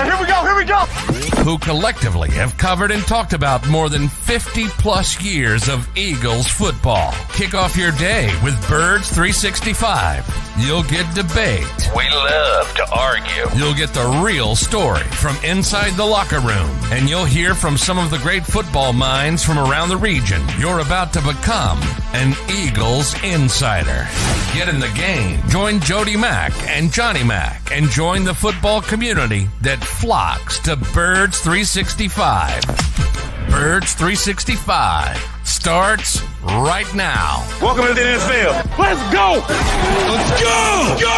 Here we go, here we go. Who collectively have covered and talked about more than 50 plus years of Eagles football. Kick off your day with Birds 365. You'll get debate. We love to argue. You'll get the real story from inside the locker room. And you'll hear from some of the great football minds from around the region. You're about to become an Eagles insider. Get in the game. Join Jody Mack and Johnny Mack and join the football community that flocks to Birds 365. Birds 365 starts right now. Welcome to the NFL. Let's go. Let's go. Go.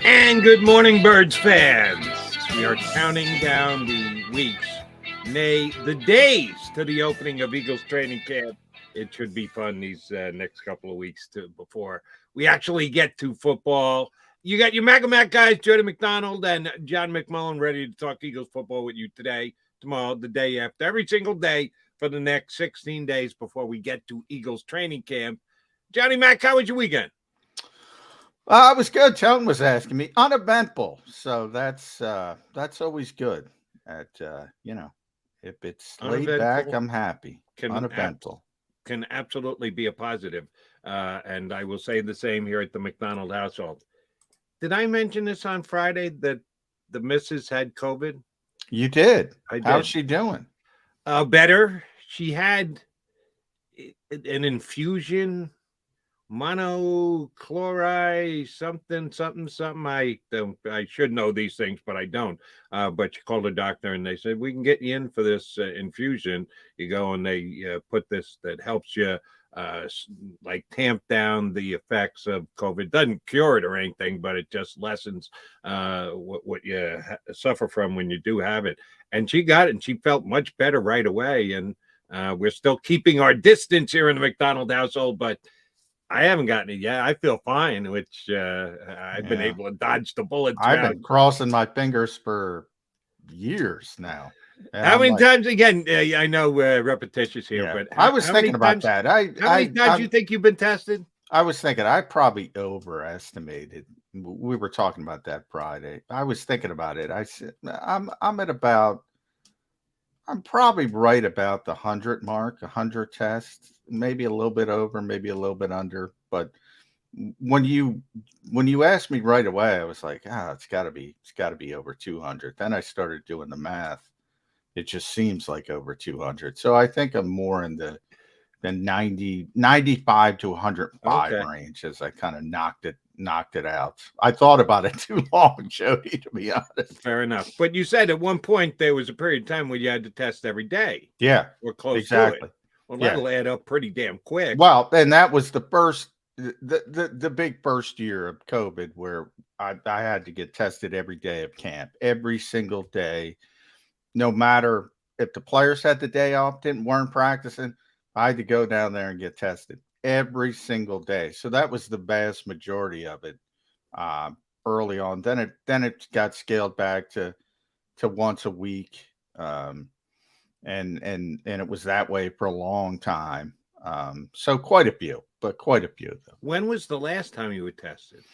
And good morning, Birds fans. We are counting down the weeks, nay, the days to the opening of Eagles training camp. It should be fun these next couple of weeks before we actually get to football. You got your Mac guys, Jody McDonald and John McMullen, ready to talk Eagles football with you today, tomorrow, the day after, every single day for the next 16 days before we get to Eagles training camp. Johnny Mac, how was your weekend? It was good. Tone was asking me. Uneventful. So that's always good. If it's laid back, I'm happy. Uneventful. Can absolutely be a positive. And I will say the same here at the McDonald household. Did I mention this on Friday that the missus had COVID? You did. I did. How's she doing? Better. She had an infusion, monochloride, something. I should know these things, but I don't. But she called the doctor and they said, we can get you in for this infusion. You go and they put this that helps you like tamp down the effects of COVID. Doesn't cure it or anything, but it just lessens what you suffer from when you do have it. And she got it and she felt much better right away. And we're still keeping our distance here in the McDonald household, but I haven't gotten it yet. I feel fine, which I've been able to dodge the bullets. I've been crossing my fingers for years now. How many times again? I know repetitious here, but I was thinking about that. How many times do you think you've been tested? I was thinking I probably overestimated. We were talking about that Friday. I was thinking about it. I said I'm probably right about the 100 mark, 100 tests, maybe a little bit over, maybe a little bit under. But when you asked me right away, I was like, it's got to be over 200. Then I started doing the math. It just seems like over 200. So I think I'm more in the 95 to 105 range as I kind of knocked it out. I thought about it too long, Jody, to be honest. Fair enough. But you said at one point there was a period of time when you had to test every day. Yeah. Or close exactly. to it. Well, that'll add up pretty damn quick. Well, and that was the big first year of COVID where I had to get tested every day of camp, every single day. No matter if the players had the day off, weren't practicing, I had to go down there and get tested every single day. So that was the vast majority of it early on. Then it got scaled back to once a week. And it was that way for a long time. So quite a few though. When was the last time you were tested?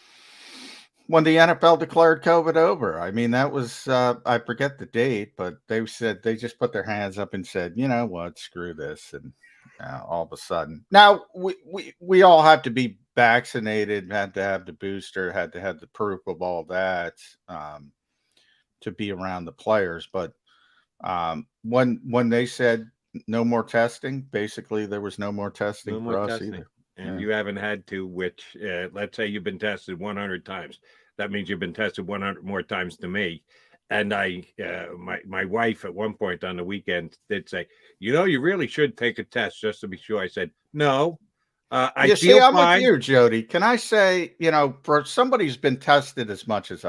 When the NFL declared COVID over. I mean, that was, I forget the date, but they said, they just put their hands up and said, you know what, screw this. And all of a sudden, now we all have to be vaccinated, had to have the booster, had to have the proof of all that to be around the players. But when they said no more testing, basically there was no more testing for us either. And you haven't had to, which let's say you've been tested 100 times. That means you've been tested 100 more times than me. And my wife at one point on the weekend did say, you really should take a test just to be sure. I said, no, I feel I'm fine. with you, Jody. Can I say, for somebody who's been tested as much as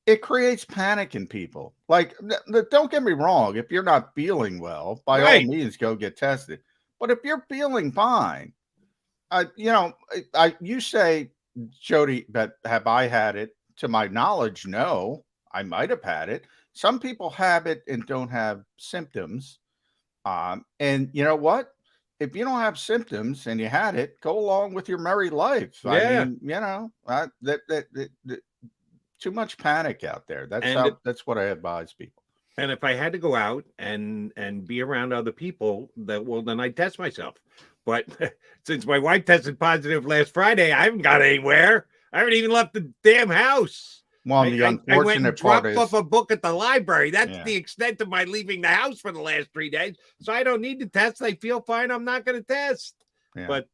it creates panic in people. Like, don't get me wrong. If you're not feeling well, by all means, go get tested. But if you're feeling fine, you say, Jody, but have I had it? to my knowledge, no. I might have had it. Some people have it and don't have symptoms. And you know what? If you don't have symptoms and you had it, go along with your merry life. I Yeah. mean, that too much panic out there. That's what I advise people. And if I had to go out and be around other people, then I test myself. But since my wife tested positive last Friday, I haven't got anywhere. I haven't even left the damn house. Well, the I went and unfortunate part dropped is off a book at the library. That's Yeah. the extent of my leaving the house for the last 3 days. So I don't need to test. I feel fine. I'm not going to test. Yeah. But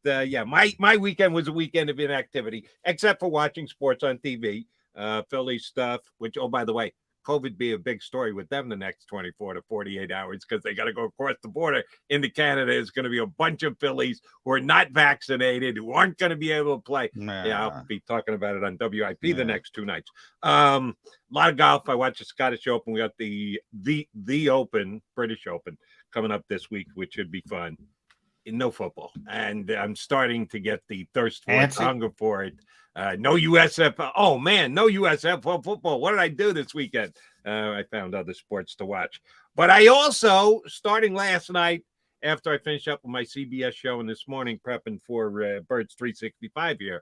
my weekend was a weekend of inactivity, except for watching sports on TV, Philly stuff, which, oh, by the way, COVID be a big story with them the next 24 to 48 hours because they got to go across the border into Canada. There's going to be a bunch of Phillies who are not vaccinated, who aren't going to be able to play. Nah. Yeah, I'll be talking about it on WIP the next 2 nights. A lot of golf. I watched the Scottish Open. We got the Open, British Open, coming up this week, which should be fun. No football. And I'm starting to get the thirst for it, hunger for it. No USFL. Oh, man, no USFL football. What did I do this weekend? I found other sports to watch. But I also, starting last night, after I finished up with my CBS show and this morning prepping for Birds 365 here,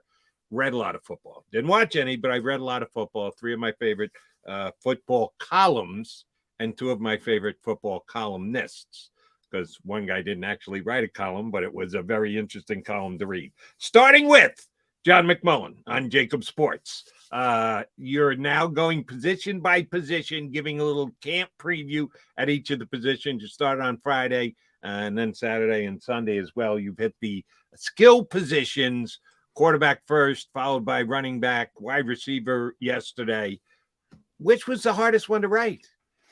read a lot of football. Didn't watch any, but I read a lot of football. 3 of my favorite football columns and 2 of my favorite football columnists, because one guy didn't actually write a column, but it was a very interesting column to read. Starting with John McMullen on JAKIB Sports. You're now going position by position, giving a little camp preview at each of the positions. You started on Friday and then Saturday and Sunday as well. You've hit the skill positions, quarterback first, followed by running back, wide receiver yesterday. Which was the hardest one to write?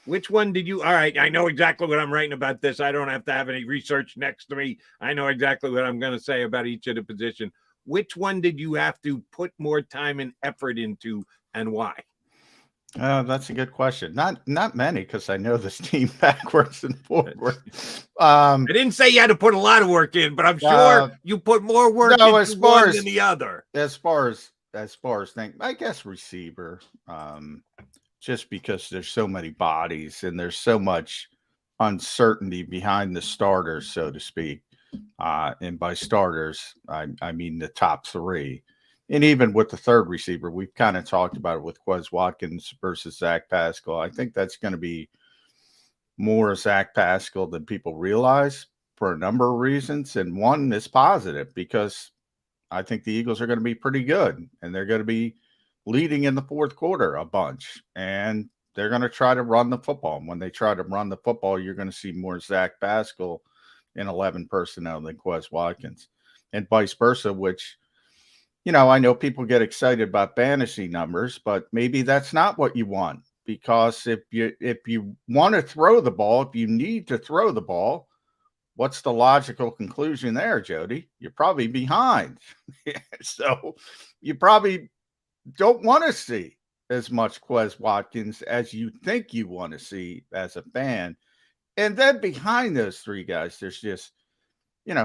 Which one did you? All right, I know exactly what I'm writing about this. I don't have to have any research next to me. I know exactly what I'm going to say about each of the position. Which one did you have to put more time and effort into, and why? That's a good question. Not many, because I know this team backwards and forward. I didn't say you had to put a lot of work in, but I'm sure you put more work into one than the other. As far as things, I guess receiver. Just because there's so many bodies and there's so much uncertainty behind the starters, so to speak. And by starters, I mean the top 3. And even with the third receiver, we've kind of talked about it with Quez Watkins versus Zach Pascal. I think that's going to be more Zach Pascal than people realize for a number of reasons. And one is positive, because I think the Eagles are going to be pretty good, and they're going to be leading in the fourth quarter a bunch, and they're going to try to run the football. And when they try to run the football, you're going to see more Zach Pascal in 11 personnel than Quez Watkins, and vice versa, which, I know people get excited about fantasy numbers, but maybe that's not what you want, because if you want to throw the ball, if you need to throw the ball, what's the logical conclusion there, Jody? You're probably behind. So you probably don't want to see as much Quez Watkins as you think you want to see as a fan. And then behind those 3 guys, there's just,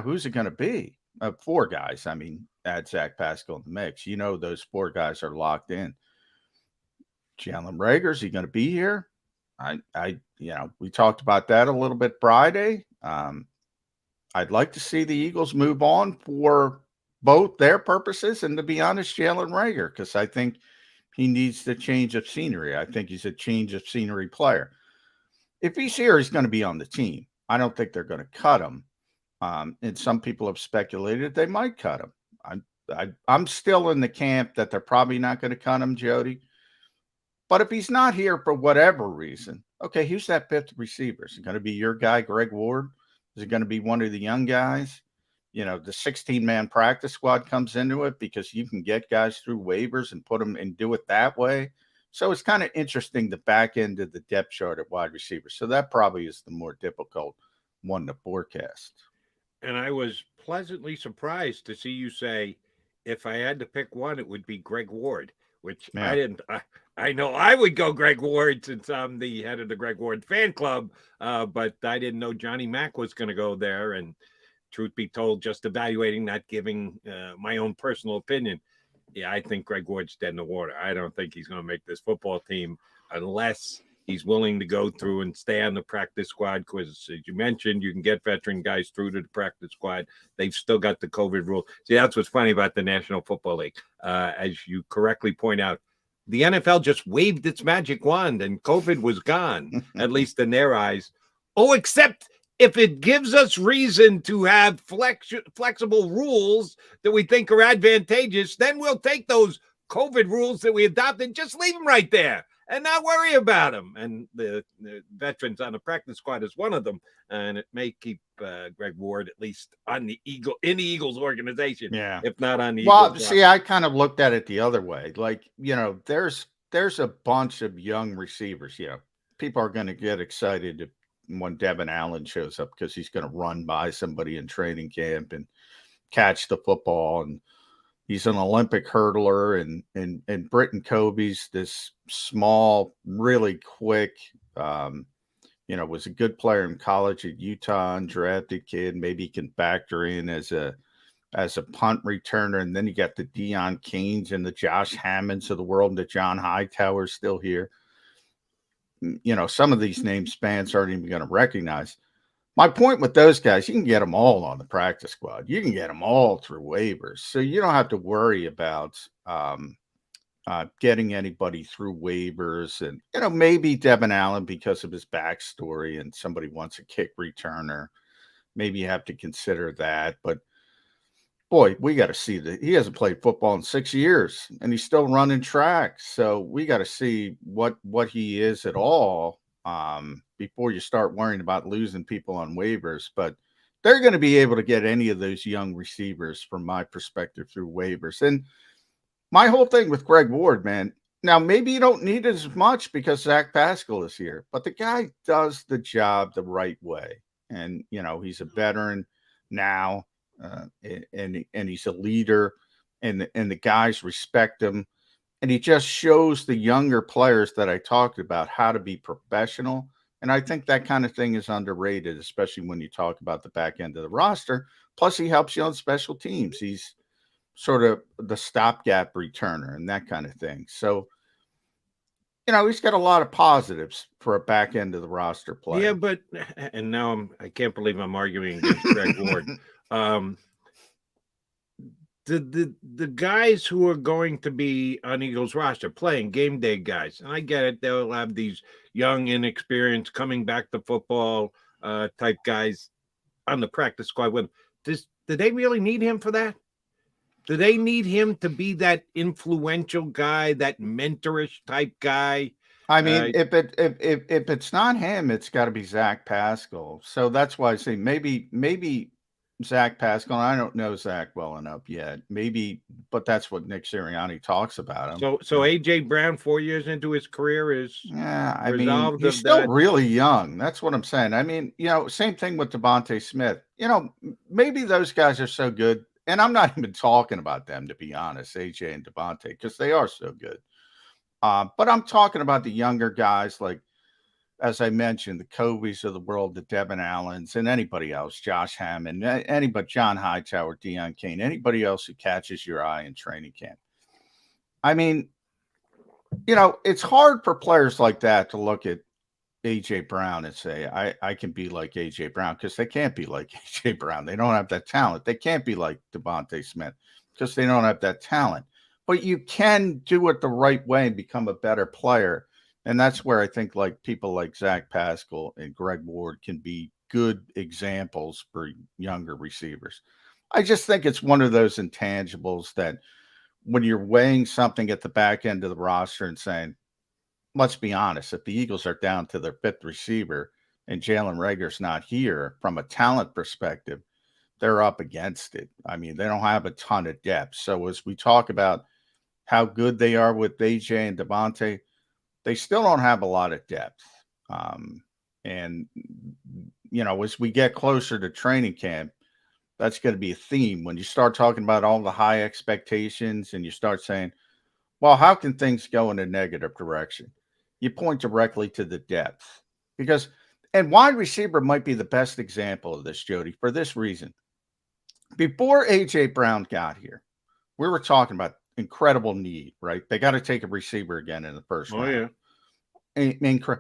who's it going to be? 4 guys. I mean, add Zach Pascal in the mix. Those 4 guys are locked in. Jalen Reagor, is he going to be here? We talked about that a little bit Friday. I'd like to see the Eagles move on for both their purposes, and to be honest, Jalen Reagor, because I think he needs the change of scenery. I think he's a change of scenery player. If he's here, he's going to be on the team. I don't think they're going to cut him. And some people have speculated they might cut him. I'm still in the camp that they're probably not going to cut him, Jody. But if he's not here for whatever reason, okay, who's that 5th receiver? Is it going to be your guy, Greg Ward? Is it going to be one of the young guys? The 16-man practice squad comes into it because you can get guys through waivers and put them and do it that way. So it's kind of interesting, the back end of the depth chart at wide receiver. So that probably is the more difficult one to forecast. And I was pleasantly surprised to see you say, if I had to pick one, it would be Greg Ward, which I didn't. I know I would go Greg Ward since I'm the head of the Greg Ward fan club, but I didn't know Johnny Mack was going to go there. And truth be told, just evaluating, not giving my own personal opinion, yeah, I think Greg Ward's dead in the water. I don't think he's going to make this football team unless he's willing to go through and stay on the practice squad. Because, as you mentioned, you can get veteran guys through to the practice squad. They've still got the COVID rule. See, that's what's funny about the National Football League. As you correctly point out, the NFL just waved its magic wand and COVID was gone, at least in their eyes. Oh, except if it gives us reason to have flexible rules that we think are advantageous, then we'll take those COVID rules that we adopted, just leave them right there and not worry about them. And the veterans on the practice squad is one of them. And it may keep Greg Ward at least on the Eagles organization, if not on the Eagles. See, I kind of looked at it the other way. Like, there's a bunch of young receivers. People are going to get excited when Devin Allen shows up because he's going to run by somebody in training camp and catch the football. And he's an Olympic hurdler, and Britton Kobe's this small, really quick, was a good player in college at Utah, undrafted kid. Maybe he can factor in as a punt returner. And then you got the Deion Keynes and the Josh Hammonds of the world, and the John Hightower's still here. Some of these names fans aren't even going to recognize. My point with those guys, you can get them all on the practice squad. You can get them all through waivers. So you don't have to worry about getting anybody through waivers. And, maybe Devin Allen, because of his backstory and somebody wants a kick returner, maybe you have to consider that. But, boy, we got to see that he hasn't played football in 6 years and he's still running track. So we got to see what he is at all before you start worrying about losing people on waivers. But they're going to be able to get any of those young receivers, from my perspective, through waivers. And my whole thing with Greg Ward, man, now maybe you don't need it as much because Zach Pascal is here, but the guy does the job the right way. And, he's a veteran now. And he's a leader, and the guys respect him, and he just shows the younger players that I talked about how to be professional. And I think that kind of thing is underrated, especially when you talk about the back end of the roster. Plus, he helps you on special teams. He's sort of the stopgap returner and that kind of thing. So, he's got a lot of positives for a back end of the roster player. Yeah, but and now I can't believe I'm arguing against Greg Ward. The guys who are going to be on Eagles roster playing game day guys, and I get it, they'll have these young, inexperienced, coming back to football type guys on the practice squad with them. Do they really need him for that? Do they need him to be that influential guy, that mentorish type guy? I mean, if it's not him, it's got to be Zach Pascal. So that's why I say maybe Zach Pascal. I don't know Zach well enough yet. Maybe, but that's what Nick Sirianni talks about him. So AJ Brown, 4 years into his career, is I mean, he's still really young. That's what I'm saying. I mean, same thing with Devontae Smith. Maybe those guys are so good, and I'm not even talking about them, to be honest, AJ and Devontae, because they are so good. But I'm talking about the younger guys, like, as I mentioned, the Kobe's of the world, the Devin Allens, and anybody else, Josh Hammond, anybody, John Hightower, Deion Kane, anybody else who catches your eye in training camp. I mean, it's hard for players like that to look at A.J. Brown and say, I can be like A.J. Brown, because they can't be like A.J. Brown. They don't have that talent. They can't be like Devontae Smith because they don't have that talent. But you can do it the right way and become a better player. And that's where I think like people like Zach Pascal and Greg Ward can be good examples for younger receivers. I just think it's one of those intangibles that when you're weighing something at the back end of the roster and saying, let's be honest, if the Eagles are down to their fifth receiver and Jalen Reagor's not here, from a talent perspective, they're up against it. I mean, they don't have a ton of depth. So as we talk about how good they are with AJ and Devontae, they still don't have a lot of depth. And, as we get closer to training camp, that's going to be a theme. When you start talking about all the high expectations and you start saying, well, how can things go in a negative direction? You point directly to the depth. And wide receiver might be the best example of this, Jody, for this reason. Before A.J. Brown got here, we were talking about incredible need, right? They got to take a receiver again in the first round. Yeah.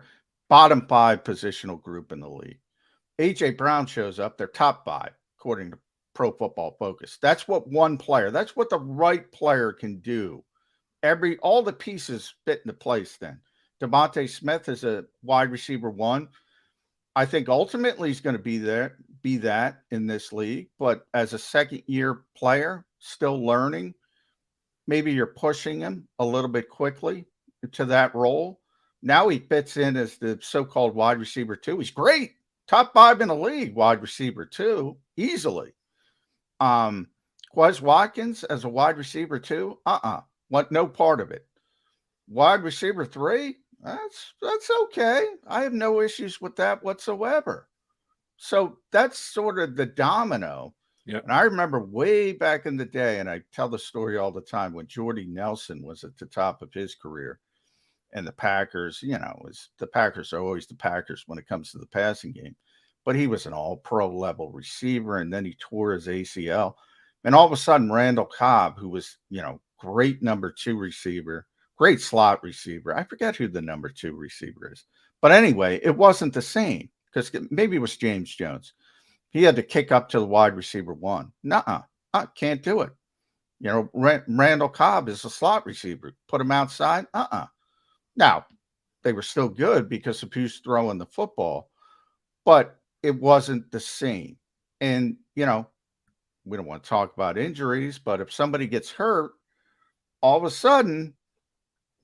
Bottom 5 positional group in the league. A.J. Brown shows up. They're top 5, according to Pro Football Focus. That's what one player, that's what the right player can do. All the pieces fit into place then. DeVonta Smith is a wide receiver 1. I think ultimately he's going to be that in this league, but as a second-year player, still learning, maybe you're pushing him a little bit quickly to that role. Now he fits in as the so-called wide receiver 2. He's great. Top 5 in the league, wide receiver 2, easily. Quez Watkins as a wide receiver 2, want no part of it. Wide receiver 3, that's okay. I have no issues with that whatsoever. So that's sort of the domino. Yeah. And I remember way back in the day, and I tell the story all the time, when Jordy Nelson was at the top of his career, and the Packers, the Packers are always the Packers when it comes to the passing game. But he was an all-pro level receiver, and then he tore his ACL. And all of a sudden, Randall Cobb, who was, great number 2 receiver, great slot receiver. I forget who the number 2 receiver is. But anyway, it wasn't the same, because maybe it was James Jones. He had to kick up to the wide receiver 1. Can't do it. Randall Cobb is a slot receiver. Put him outside. Now, they were still good because of who's throwing the football, but it wasn't the same. And, we don't want to talk about injuries, but if somebody gets hurt, all of a sudden,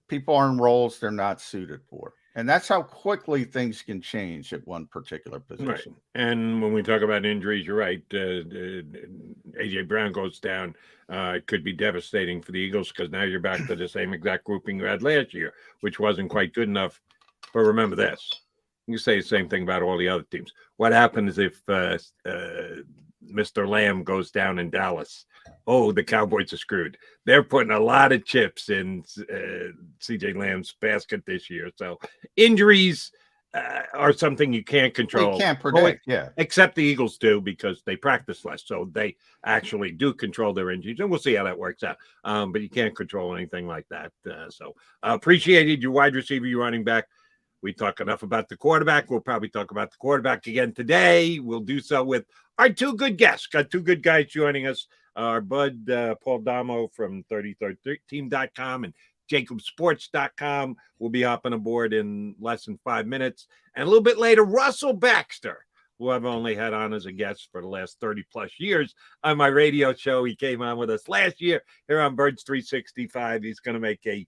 people are in roles they're not suited for. And that's how quickly things can change at one particular position. Right. And when we talk about injuries, you're right. A.J. Brown goes down. It could be devastating for the Eagles because now you're back to the same exact grouping you had last year, which wasn't quite good enough. But remember this. You say the same thing about all the other teams. What happens if Mr. Lamb goes down in Dallas? Oh, the Cowboys are screwed. They're putting a lot of chips in C.J. Lamb's basket this year. So injuries are something you can't control. You can't predict, Except the Eagles do because they practice less. So they actually do control their injuries. And we'll see how that works out. But you can't control anything like that. So appreciated your wide receiver, your running back. We talk enough about the quarterback. We'll probably talk about the quarterback again today. We'll do so with our 2 good guests. Got 2 good guys joining us. Our bud, Paul Damo from 33team.com and JAKIBSports.com will be hopping aboard in less than 5 minutes. And a little bit later, Russell Baxter, who I've only had on as a guest for the last 30-plus years on my radio show. He came on with us last year here on Birds 365. He's going to make a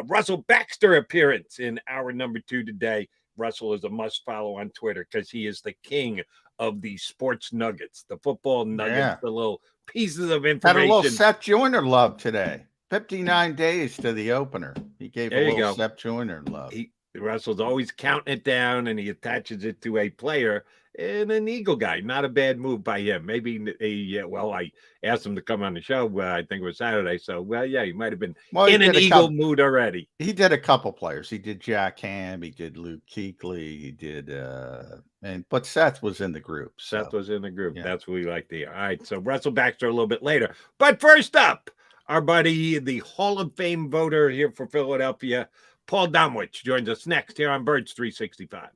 Russell Baxter appearance in hour number 2 today. Russell is a must follow on Twitter because he is the king of the sports nuggets, the football nuggets, the little pieces of information. Had a little Seth Joyner love today. 59 days to the opener. He gave a little Seth Joyner love. Russell's always counting it down, and he attaches it to a player and an Eagle guy. Not a bad move by him. Maybe I asked him to come on the show. I think it was Saturday. So, he might have been in an Eagle mood already. He did a couple players. He did Jack Ham. He did Luke Kuechly. He did, but Seth was in the group. So. Seth was in the group. Yeah. That's what we like to hear. All right. So Russell Baxter a little bit later. But first up, our buddy, the Hall of Fame voter here for Philadelphia, Paul Domwich, joins us next here on Birds 365.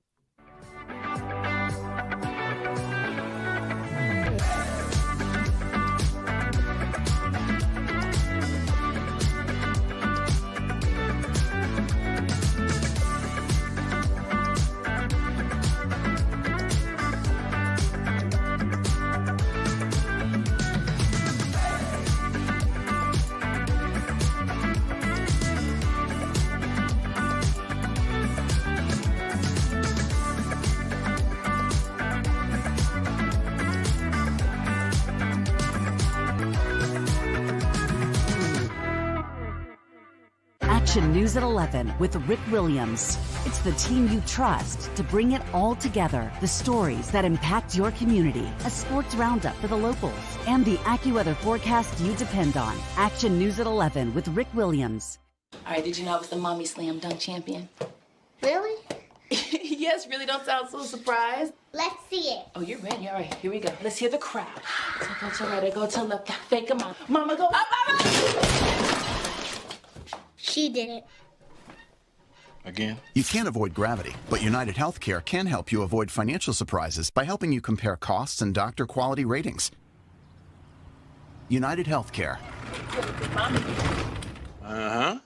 Action News at 11 with Rick Williams. It's the team you trust to bring it all together. The stories that impact your community, a sports roundup for the locals, and the AccuWeather forecast you depend on. Action News at 11 with Rick Williams. All right, did you know I was the Mommy Slam Dunk Champion? Really? Yes, really, don't sound so surprised. Let's see it. Oh, you're ready. All right, here we go. Let's hear the crowd. So go to right, I go to left, fake 'em out. Mama, go up, up, up. She did it. Again? You can't avoid gravity, but United Healthcare can help you avoid financial surprises by helping you compare costs and doctor quality ratings. United Healthcare. Uh-huh.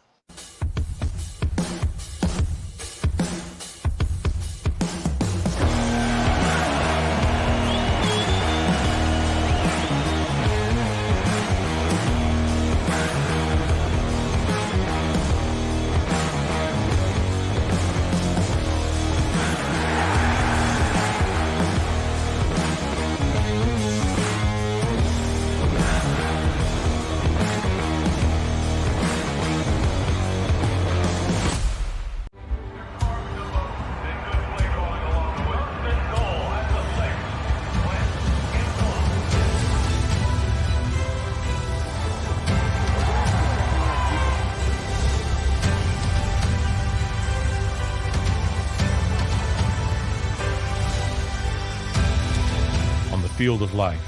Field of life,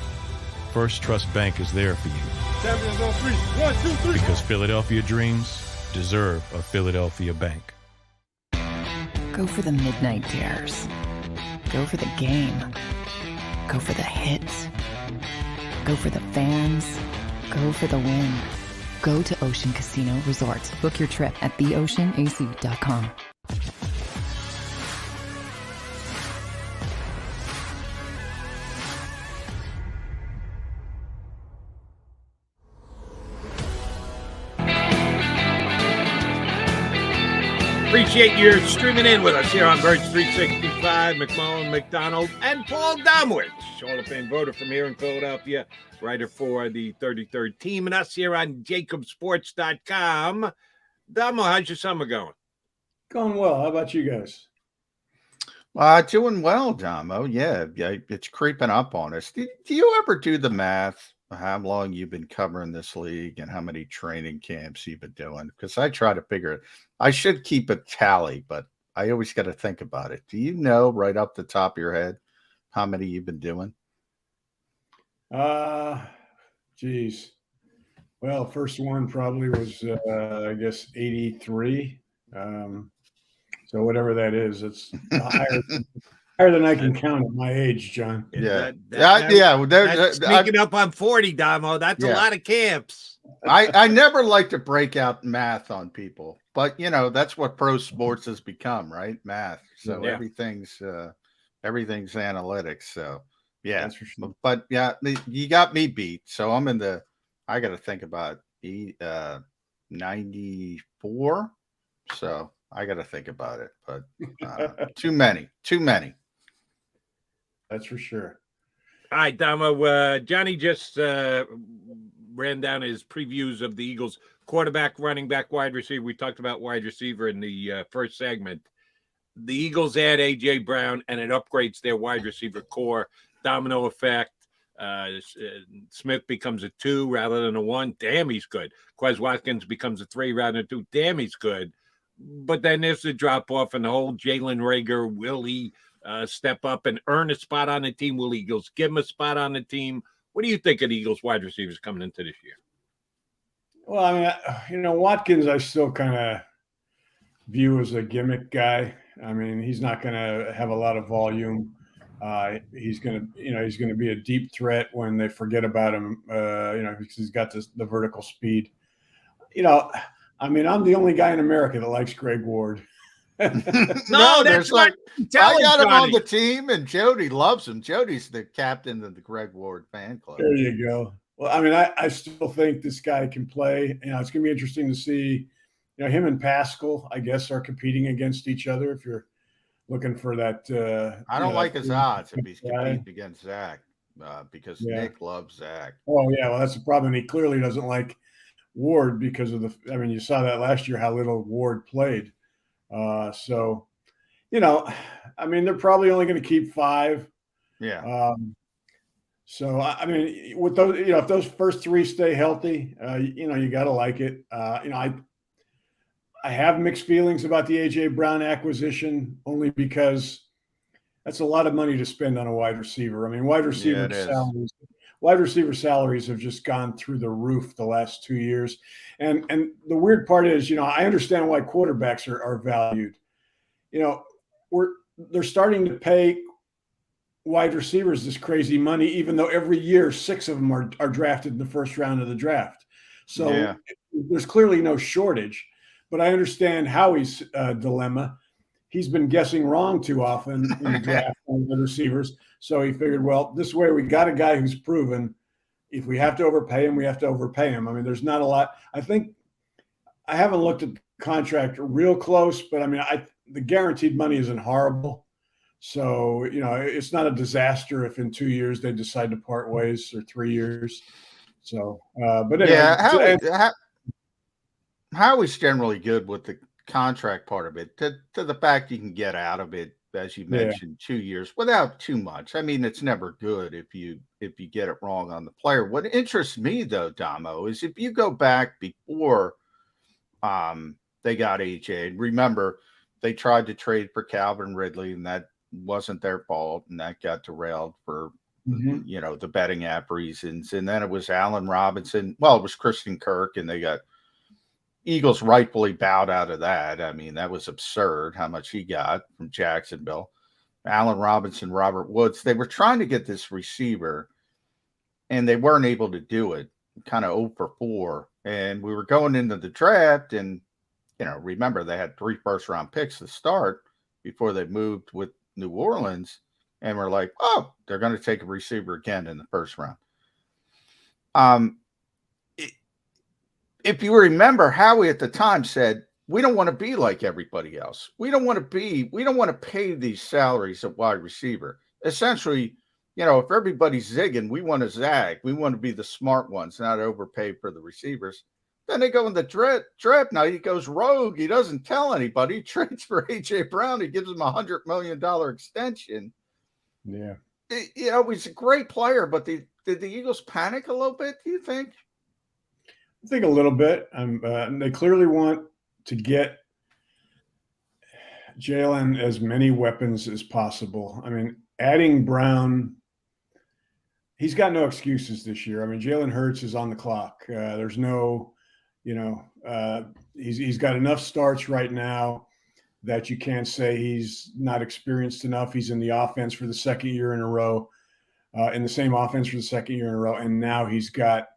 First Trust Bank is there for you. Champions on three. 1, 2, 3. Because Philadelphia dreams deserve a Philadelphia bank. Go for the midnight dares. Go for the game. Go for the hits. Go for the fans. Go for the win. Go to Ocean Casino Resort. Book your trip at theoceanac.com. Appreciate you streaming in with us here on Birds 365. McMullen, McDonald, and Paul Domowitch, Hall of Fame voter from here in Philadelphia, writer for the 33rd team, and us here on JAKIBSports.com. Domo, how's your summer going? Going well. How about you guys? Doing well, Domo. Yeah, it's creeping up on us. Do you ever do the math? How long you've been covering this league and how many training camps you've been doing? Because I try to figure it. I should keep a tally, but I always got to think about it. Do you know right off the top of your head how many you've been doing? Geez. Well, first one probably was, I guess, 83. So whatever that is, it's higher than I can count at my age, John. Yeah. That's sneaking up on 40, Damo. That's a lot of camps. I never like to break out math on people, but that's what pro sports has become, right? Math. So everything's analytics. So yeah, that's for sure. But yeah, you got me beat. So I got to think about 94. So I got to think about it, but too many. That's for sure. All right, Damo. Johnny just ran down his previews of the Eagles quarterback, running back, wide receiver. We talked about wide receiver in the first segment. The Eagles add A.J. Brown, and it upgrades their wide receiver core. Domino effect. Smith becomes a 2 rather than a 1. Damn, he's good. Quez Watkins becomes a 3 rather than a 2. Damn, he's good. But then there's a drop-off, and the whole Jalen Reagor, will he step up and earn a spot on the team? Will Eagles give him a spot on the team? What do you think of the Eagles wide receivers coming into this year? Well, I mean, Watkins, I still kind of view as a gimmick guy. I mean, he's not going to have a lot of volume. He's going to be a deep threat when they forget about him, because he's got the vertical speed. I mean, I'm the only guy in America that likes Greg Ward. No, that's what I got him on the team, and Jody loves him. Jody's the captain of the Greg Ward fan club. There you go. Well, I mean, I still think this guy can play. It's going to be interesting to see. Him and Pascal, I guess, are competing against each other. If you're looking for that, I don't like his odds if he's competing against Zach, because Nick loves Zach. Oh yeah, well that's the problem. He clearly doesn't like Ward because of you saw that last year how little Ward played. So, I mean, they're probably only going to keep 5. Yeah. So, I mean, with those, if those first 3 stay healthy, you got to like it. I have mixed feelings about the A.J. Brown acquisition only because that's a lot of money to spend on a wide receiver. I mean, wide receiver wide receiver salaries have just gone through the roof the last 2 years. And the weird part is, I understand why quarterbacks are valued. They're starting to pay wide receivers this crazy money, even though every year 6 of them are drafted in the first round of the draft. So there's clearly no shortage, but I understand Howie's dilemma. He's been guessing wrong too often in the draft on the receivers. So he figured, well, this way we got a guy who's proven if we have to overpay him, we have to overpay him. I mean, there's not a lot. I think I haven't looked at the contract real close, but I mean, the guaranteed money isn't horrible. So, it's not a disaster if in 2 years they decide to part ways, or 3 years. So, but anyway, Howie's generally good with the contract part of it, to the fact you can get out of it, as you mentioned, 2 years without too much. I mean, it's never good if you get it wrong on the player. What interests me though, Damo, is if you go back before they got AJ, remember they tried to trade for Calvin Ridley, and that wasn't their fault, and that got derailed for the betting app reasons. And then it was Allen Robinson. Well, it was Christian Kirk, and they got Eagles rightfully bowed out of that. I mean, that was absurd how much he got from Jacksonville. Allen Robinson, Robert Woods, they were trying to get this receiver, and they weren't able to do it, kind of 0 for 4. And we were going into the draft, and, remember they had 3 first-round picks to start before they moved with New Orleans, and we're like, oh, they're going to take a receiver again in the first round. If you remember, Howie at the time said, we don't want to be like everybody else. We don't want to pay these salaries at wide receiver. Essentially, if everybody's zigging, we want to zag. We want to be the smart ones, not overpay for the receivers. Then they go in the draft. Now he goes rogue. He doesn't tell anybody. He trades for A.J. Brown. He gives him a $100 million extension. Yeah. He's a great player, but did the Eagles panic a little bit, do you think? I think a little bit. They clearly want to get Jalen as many weapons as possible. I mean, adding Brown, he's got no excuses this year. I mean, Jalen Hurts is on the clock. There's no, he's got enough starts right now that you can't say he's not experienced enough. He's in the offense for the second year in a row, in the same offense for the second year in a row. And now he's got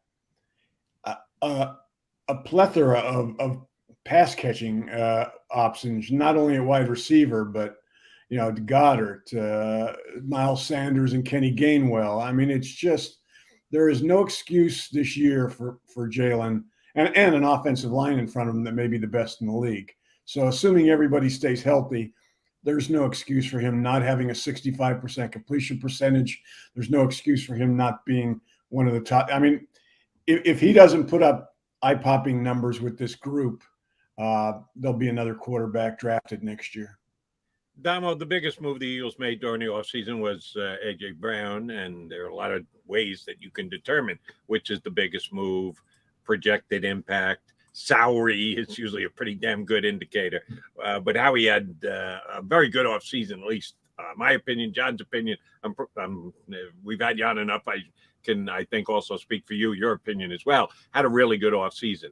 a plethora of pass catching options, not only at wide receiver, but Goddard, Miles Sanders, and Kenny Gainwell. I mean, it's just there is no excuse this year for Jalen and an offensive line in front of him that may be the best in the league. So assuming everybody stays healthy, there's no excuse for him not having a 65% completion percentage. There's no excuse for him not being one of the top. I mean, if he doesn't put up eye-popping numbers with this group, there'll be another quarterback drafted next year. Damo, the biggest move the Eagles made during the offseason was A.J. Brown, and there are a lot of ways that you can determine which is the biggest move, projected impact. Salary is usually a pretty damn good indicator. But Howie had a very good offseason, at least my opinion, John's opinion. We've had you on enough. I think also speak for you, your opinion as well. Had a really good offseason.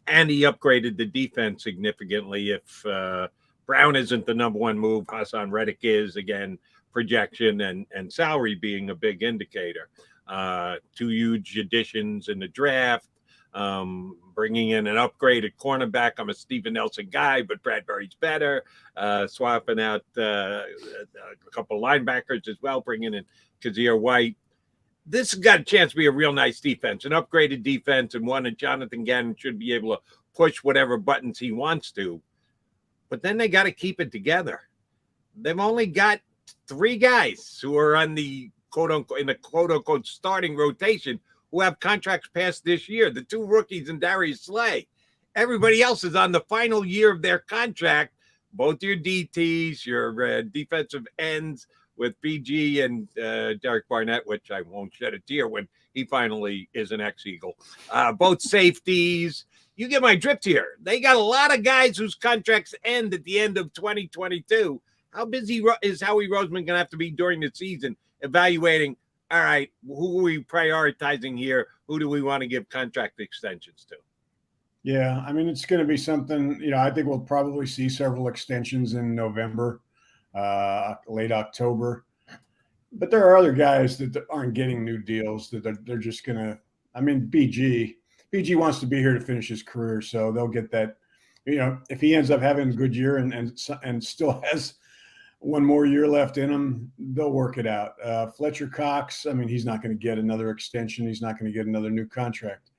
And he upgraded the defense significantly. If Brown isn't the number one move, Hassan Reddick is, again, projection and salary being a big indicator. 2 huge additions in the draft, bringing in an upgraded cornerback. I'm a Steven Nelson guy, but Bradbury's better. Swapping out a couple linebackers as well, bringing in Kazir White. This has got a chance to be a real nice defense, an upgraded defense, and one that Jonathan Gannon should be able to push whatever buttons he wants to. But then they got to keep it together. They've only got 3 guys who are on the quote-unquote starting rotation who have contracts past this year, the 2 rookies and Darius Slay. Everybody else is on the final year of their contract, both your DTs, your defensive ends, with BG and Derek Barnett, which I won't shed a tear when he finally is an ex-Eagle. Both safeties. You get my drift here. They got a lot of guys whose contracts end at the end of 2022. How busy is Howie Roseman going to have to be during the season evaluating all right, who are we prioritizing here? Who do we want to give contract extensions to? Yeah, I mean, it's going to be something, I think we'll probably see several extensions in November, late October. But there are other guys that aren't getting new deals that they're just going to, I mean, BG wants to be here to finish his career. So they'll get that, if he ends up having a good year and still has one more year left in him, they'll work it out. Fletcher Cox, I mean, he's not going to get another extension. He's not going to get another new contract.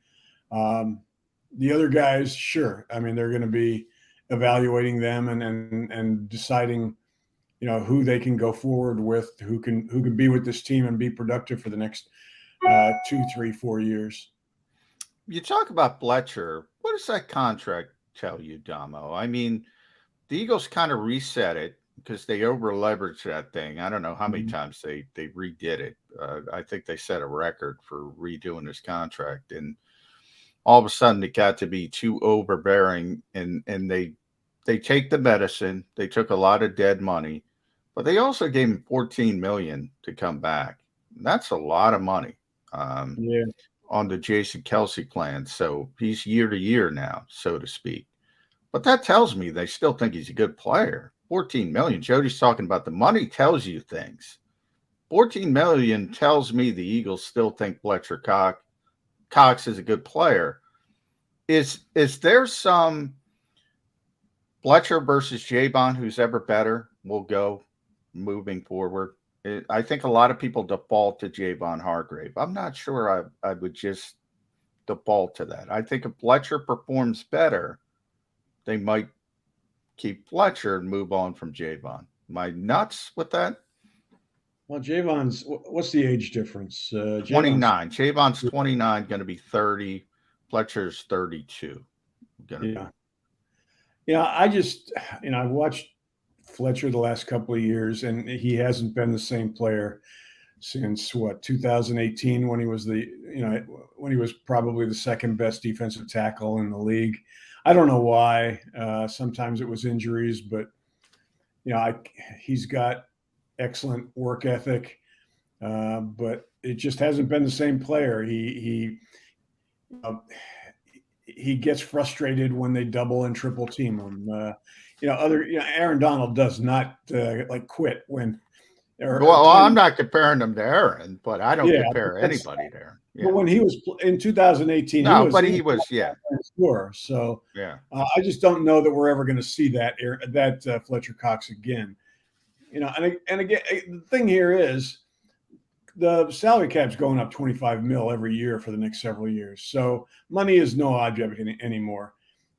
The other guys, sure. I mean, they're going to be evaluating them and deciding, who they can go forward with, who can be with this team and be productive for the next 2, 3, 4 years. You talk about Fletcher. What does that contract tell you, Damo? I mean, the Eagles kind of reset it because they over leveraged that thing. I don't know how many times they redid it. I think they set a record for redoing this contract, and all of a sudden it got to be too overbearing, and they take the medicine. They took a lot of dead money, but they also gave him $14 million to come back. That's a lot of money on the Jason Kelsey plan. So he's year to year now, so to speak. But that tells me they still think he's a good player. $14 million. Jody's talking about the money tells you things. $14 million tells me the Eagles still think Fletcher Cox is a good player. Is there some Fletcher versus Javon who's ever better will go moving forward? I think a lot of people default to Javon Hargrave. I'm not sure I would just default to that. I think if Fletcher performs better, they might keep Fletcher and move on from Javon. Am I nuts with that? Well, Javon's, what's the age difference? 29. Javon's 29, going to be 30. Fletcher's 32. I've watched Fletcher the last couple of years, and he hasn't been the same player since 2018 when he was when he was probably the second best defensive tackle in the league. I don't know why. Sometimes it was injuries, but he's got excellent work ethic, but it just hasn't been the same player. He gets frustrated when they double and triple team him. Aaron Donald does not quit when. I'm not comparing him to Aaron, but I don't compare anybody to Aaron. Yeah. But when he was in 2018, he was sure. So I just don't know that we're ever going to see that Fletcher Cox again. And again, the thing here is the salary cap's going up $25 million every year for the next several years. So money is no object anymore.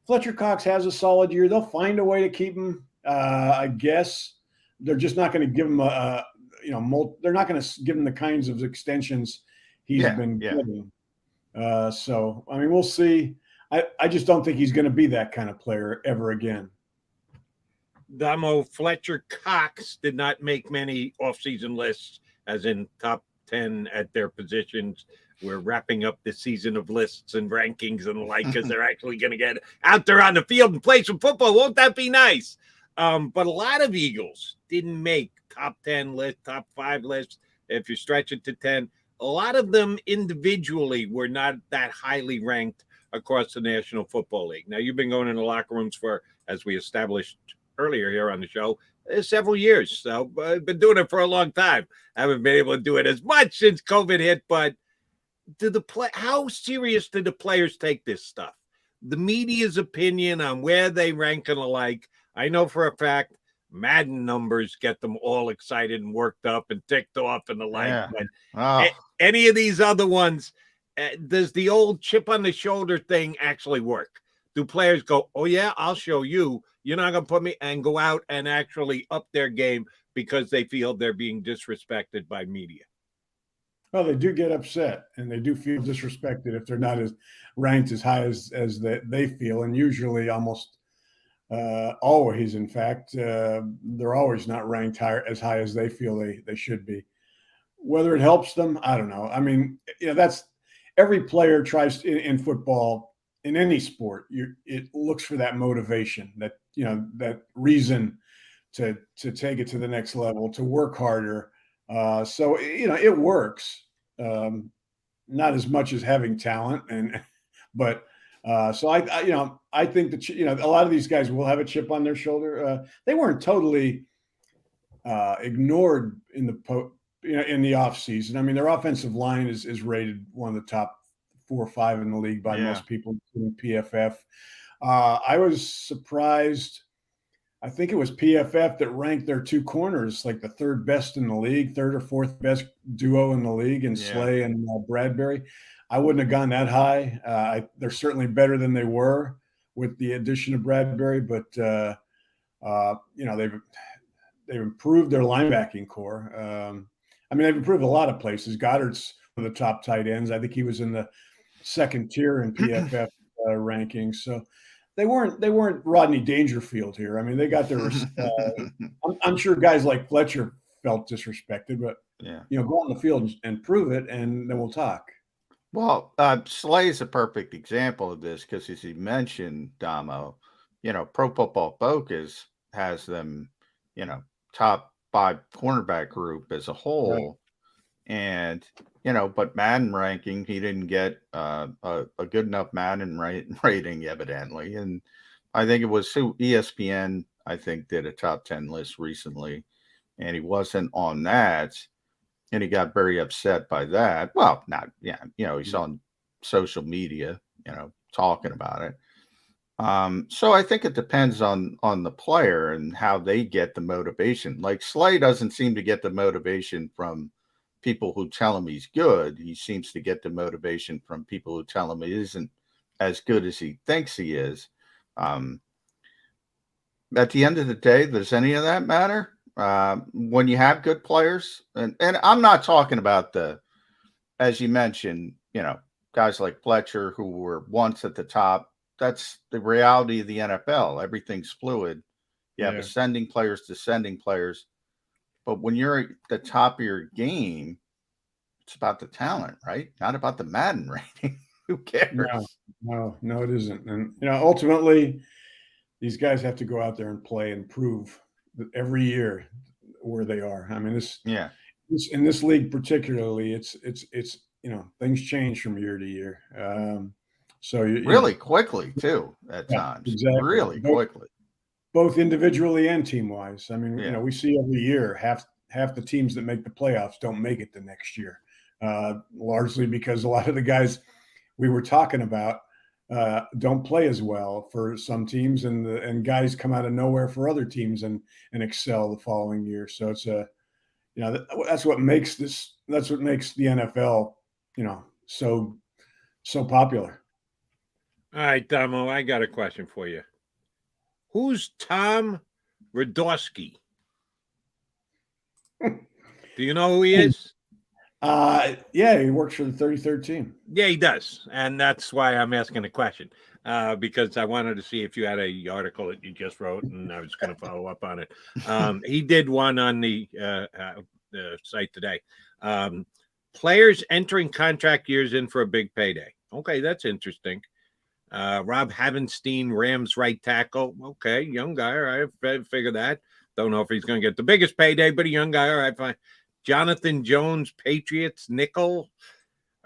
Fletcher Cox has a solid year. They'll find a way to keep him. I guess they're just not going to give him they're not going to give him the kinds of extensions he's been getting. So, I mean, we'll see. I just don't think he's going to be that kind of player ever again. Damo, Fletcher Cox did not make many offseason lists, as in top 10 at their positions. We're wrapping up the season of lists and rankings and the like, because they're actually going to get out there on the field and play some football. Won't that be nice? But a lot of Eagles didn't make top 10 lists, top 5 lists. If you stretch it to 10, a lot of them individually were not that highly ranked across the National Football League. Now, you've been going in the locker rooms for, as we established earlier here on the show, several years. So I've been doing it for a long time. I haven't been able to do it as much since COVID hit, but how serious do the players take this stuff? The media's opinion on where they rank and alike. I know for a fact Madden numbers get them all excited and worked up and ticked off and the like. But any of these other ones, does the old chip on the shoulder thing actually work? Do players go, oh, yeah, I'll show you. You're not going to put me, and go out and actually up their game because they feel they're being disrespected by media? Well, they do get upset, and they do feel disrespected if they're not as ranked as high as they feel. And usually almost always, in fact, they're always not ranked as high as they feel they should be. Whether it helps them, I don't know. I mean, that's every player tries in football, in any sport. It looks for that motivation, that reason to take it to the next level, to work harder. So, it works. Not as much as having talent, but so I think that a lot of these guys will have a chip on their shoulder. They weren't totally ignored in the off season. I mean, their offensive line is rated one of the top 4 or 5 in the league by most people, including PFF. I was surprised. I think it was PFF that ranked their 2 corners like the 3rd best in the league, 3rd or 4th best duo in the league, in Slay and Bradbury. I wouldn't have gone that high. They're certainly better than they were with the addition of Bradbury, but they've improved their linebacking core. I mean, they've improved a lot of places. Goddard's one of the top tight ends. I think he was in the 2nd tier in PFF rankings. So they weren't Rodney Dangerfield here. I mean, they got their. I'm sure guys like Fletcher felt disrespected, but go on the field and prove it, and then we'll talk. Well, Slay is a perfect example of this because, as you mentioned, Damo, Pro Football Focus has them, top 5 cornerback group as a whole. Right. And, but Madden ranking, he didn't get a good enough Madden rating, evidently. And I think it was ESPN, I think, did a top 10 list recently, and he wasn't on that. And he got very upset by that. Well, he's on social media, talking about it. So I think it depends on the player and how they get the motivation. Like Slay doesn't seem to get the motivation from people who tell him he's good. He seems to get the motivation from people who tell him he isn't as good as he thinks he is. At the end of the day, does any of that matter? When you have good players, and I'm not talking about as you mentioned, guys like Fletcher who were once at the top. That's the reality of the NFL. Everything's fluid. You have ascending players, descending players. But when you're at the top of your game, it's about the talent, right? Not about the Madden rating. Who cares? No, it isn't. And, ultimately, these guys have to go out there and play and prove every year where they are. I mean, in this league particularly, it's things change from year to year. So really quickly too at times. Exactly. Really quickly, both individually and team wise. I mean, we see every year half the teams that make the playoffs don't make it the next year, largely because a lot of the guys we were talking about don't play as well for some teams, and guys come out of nowhere for other teams and excel the following year. So it's that's what makes the NFL, so popular. All right, Damo, I got a question for you. Who's Tom Radowski? Do you know who he is? He works for the 33rd team. Yeah, he does. And that's why I'm asking the question, because I wanted to see if you had a article that you just wrote, and I was going to follow up on it. He did one on the site today. Players entering contract years in for a big payday. Okay, that's interesting. Rob Havenstein, Rams right tackle. Okay, young guy. All right, I figure that. Don't know if he's going to get the biggest payday, but a young guy. All right, fine. Jonathan Jones, Patriots, nickel.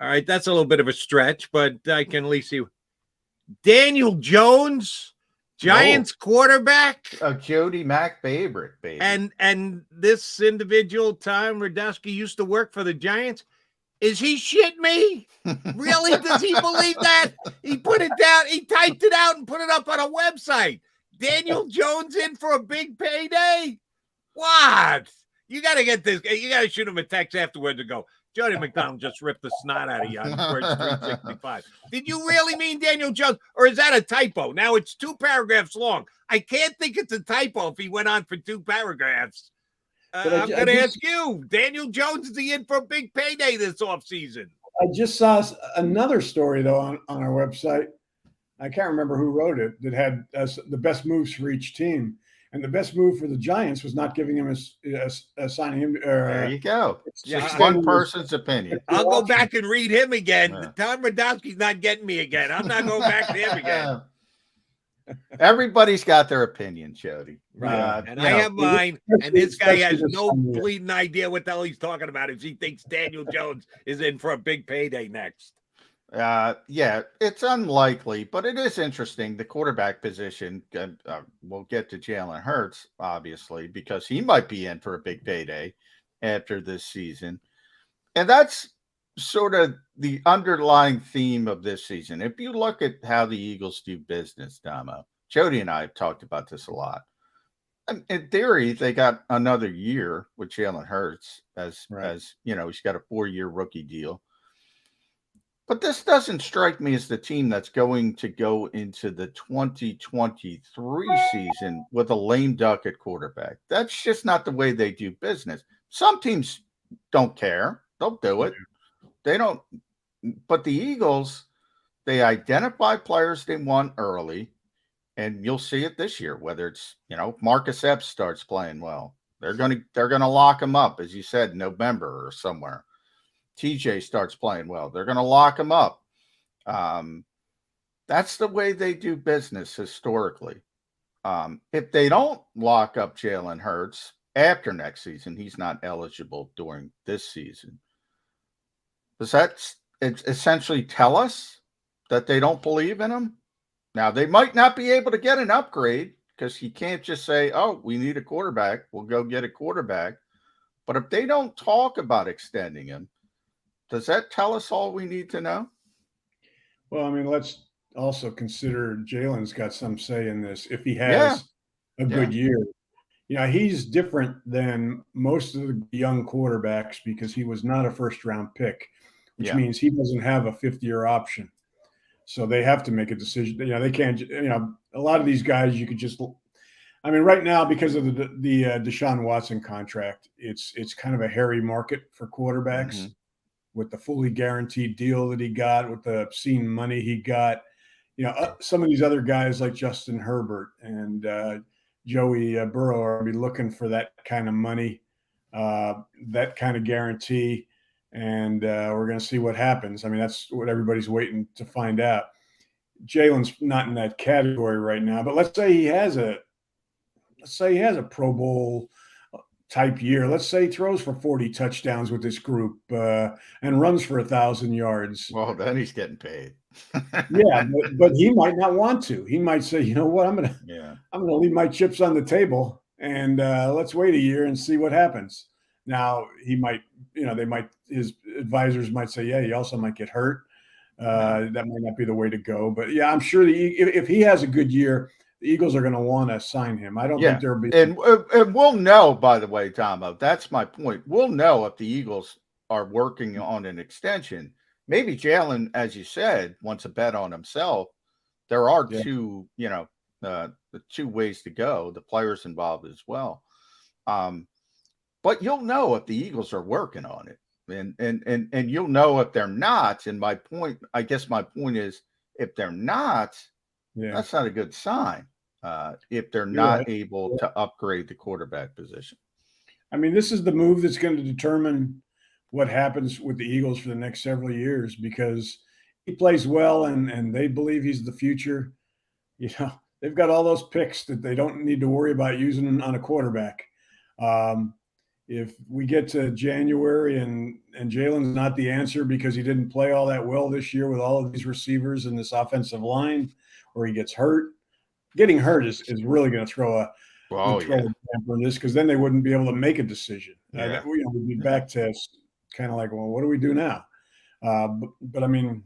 All right, that's a little bit of a stretch, but I can at least see. Daniel Jones, Giants quarterback. A Jody Mack favorite, baby. And this individual, Tom Radowski, used to work for the Giants. Is he shit me? Really? Does he believe that? He put it down. He typed it out and put it up on a website. Daniel Jones in for a big payday? What? You got to get this. You got to shoot him a text afterwards and go, Jody McDonald just ripped the snot out of you on First 365. Did you really mean Daniel Jones? Or is that a typo? Now it's 2 paragraphs long. I can't think it's a typo if he went on for 2 paragraphs. I'm going to ask you, Daniel Jones, is he in for a big payday this offseason? I just saw another story, though, on our website. I can't remember who wrote it, that had the best moves for each team. And the best move for the Giants was not giving him signing him. There you go. Just one person's opinion. I'll go back and read him again. Tom Radowski's not getting me again. I'm not going back to him again. Everybody's got their opinion, Jody. Right. And I have mine, and this guy has no bleeding idea what the hell he's talking about if he thinks Daniel Jones is in for a big payday next. Yeah, it's unlikely, but it is interesting. The quarterback position, we'll get to Jalen Hurts, obviously, because he might be in for a big payday after this season. And that's sort of the underlying theme of this season. If you look at how the Eagles do business, Damo, Jody and I have talked about this a lot. In theory, they got another year with Jalen Hurts as he's got a 4-year rookie deal. But this doesn't strike me as the team that's going to go into the 2023 season with a lame duck at quarterback. That's just not the way they do business. Some teams don't care. They'll do it. They don't. But the Eagles, they identify players they want early, and you'll see it this year, whether it's, Marcus Epps starts playing well. They're gonna lock him up, as you said, in November or somewhere. TJ starts playing well. They're going to lock him up. That's the way they do business historically. If they don't lock up Jalen Hurts after next season, he's not eligible during this season. Does that essentially tell us that they don't believe in him? Now, they might not be able to get an upgrade because you can't just say, oh, we need a quarterback. We'll go get a quarterback. But if they don't talk about extending him, does that tell us all we need to know? Well, I mean, let's also consider Jalen's got some say in this. If he has a good year, he's different than most of the young quarterbacks because he was not a first-round pick, which means he doesn't have a fifth-year option. So they have to make a decision. They can't. A lot of these guys, you could just. I mean, right now because of the Deshaun Watson contract, it's kind of a hairy market for quarterbacks. Mm-hmm. With the fully guaranteed deal that he got, with the obscene money he got, some of these other guys like Justin Herbert and Joey Burrow are be looking for that kind of money, that kind of guarantee, and we're going to see what happens. I mean, that's what everybody's waiting to find out. Jalen's not in that category right now, but let's say he has a Pro Bowl type year. Let's say he throws for 40 touchdowns with this group and runs for 1,000 yards. Well, then he's getting paid. but he might not want to. He might say, you know what, I'm gonna leave my chips on the table and let's wait a year and see what happens. Now he might, his advisors might say, he also might get hurt. That might not be the way to go. But I'm sure if he has a good year, the Eagles are going to want to sign him. I don't think there'll be. And we'll know, by the way, Tomo, that's my point. We'll know if the Eagles are working on an extension. Maybe Jalen, as you said, wants a bet on himself. There are two ways to go, the players involved as well. But you'll know if the Eagles are working on it. And you'll know if they're not. And my point is, if they're not, that's not a good sign if they're not able to upgrade the quarterback position. I mean, this is the move that's going to determine what happens with the Eagles for the next several years because he plays well and they believe he's the future. They've got all those picks that they don't need to worry about using on a quarterback. If we get to January and Jalen's not the answer because he didn't play all that well this year with all of these receivers and this offensive line, or he gets hurt, getting hurt is really going to throw a damper in this because then they wouldn't be able to make a decision. We'd be back to kind of like, well, what do we do now? But I mean,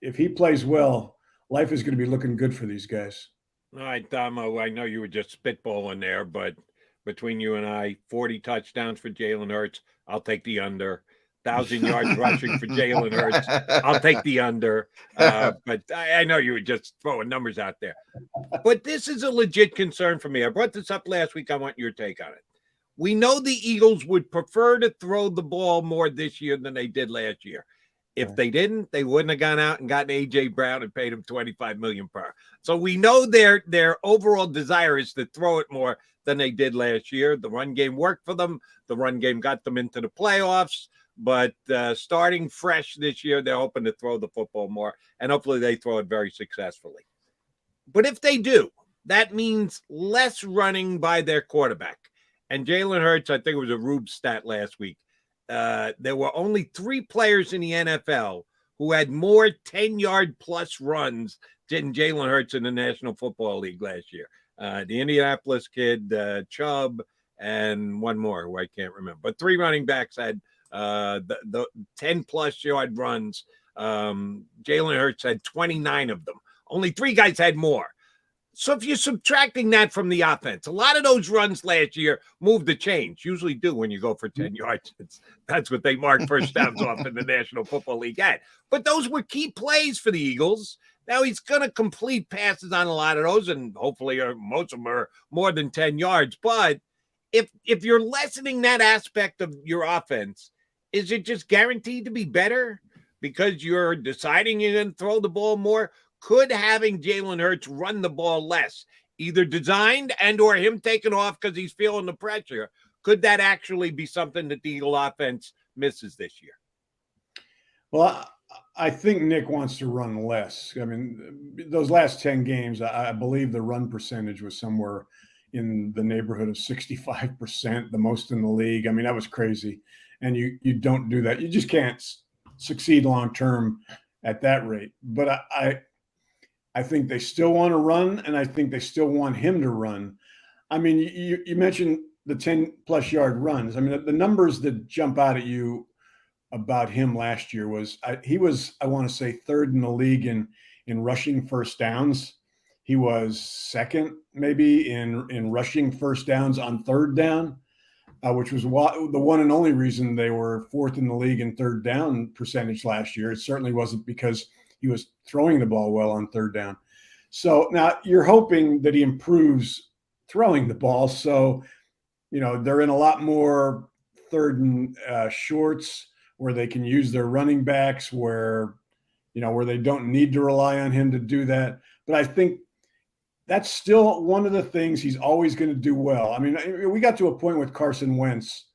if he plays well, life is going to be looking good for these guys. All right, Damo, I know you were just spitballing there, but between you and I, 40 touchdowns for Jalen Hurts, I'll take the under. 1,000 yards rushing for Jalen Hurts, I'll take the under. But I know you were just throwing numbers out there. But this is a legit concern for me. I brought this up last week. I want your take on it. We know the Eagles would prefer to throw the ball more this year than they did last year. If they didn't, they wouldn't have gone out and gotten A.J. Brown and paid him $25 million per. So we know their overall desire is to throw it more than they did last year. The run game worked for them. The run game got them into the playoffs. But starting fresh this year, they're hoping to throw the football more, and hopefully they throw it very successfully. But if they do, that means less running by their quarterback. And Jalen Hurts, I think it was a Rube stat last week. There were only 3 players in the NFL who had more 10-yard plus runs than Jalen Hurts in the National Football League last year. The Indianapolis kid, Chubb, and one more who I can't remember. But 3 running backs had the 10-plus yard runs. Jalen Hurts had 29 of them. Only 3 guys had more. So if you're subtracting that from the offense, a lot of those runs last year moved the chains. Usually do when you go for 10 yards. That's what they mark first downs off in the National Football League at. But those were key plays for the Eagles. Now he's going to complete passes on a lot of those, and hopefully most of them are more than 10 yards. But if you're lessening that aspect of your offense, is it just guaranteed to be better because you're deciding you're going to throw the ball more? Could having Jalen Hurts run the ball less, either designed and or him taking off because he's feeling the pressure, could that actually be something that the Eagle offense misses this year? Well, I think Nick wants to run less. I mean, those last 10 games, I believe the run percentage was somewhere in the neighborhood of 65%, the most in the league. I mean, that was crazy. And you don't do that. You just can't succeed long-term at that rate. But I think they still want to run, and I think they still want him to run. I mean, you mentioned the 10-plus yard runs. I mean, the numbers that jump out at you about him last year was he was, I want to say, 3rd in the league in rushing first downs. He was 2nd maybe in rushing first downs on 3rd down, which was the one and only reason they were 4th in the league in 3rd down percentage last year. It certainly wasn't because he was throwing the ball well on 3rd down. So now you're hoping that he improves throwing the ball. So, they're in a lot more 3rd and shorts where they can use their running backs where they don't need to rely on him to do that. But I think that's still one of the things he's always going to do well. I mean, we got to a point with Carson Wentz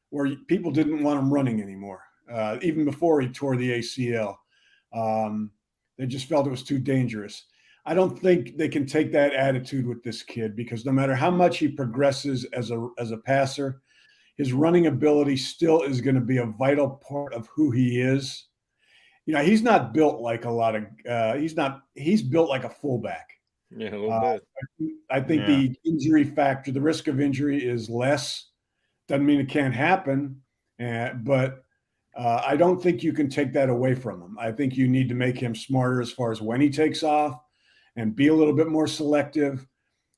where people didn't want him running anymore, even before he tore the ACL. They just felt it was too dangerous. I don't think they can take that attitude with this kid because no matter how much he progresses as a passer, his running ability still is going to be a vital part of who he is. He's not built like a lot of he's built like a fullback. Yeah, a little bit. I think the injury factor, the risk of injury is less. Doesn't mean it can't happen, but I don't think you can take that away from him. I think you need to make him smarter as far as when he takes off and be a little bit more selective.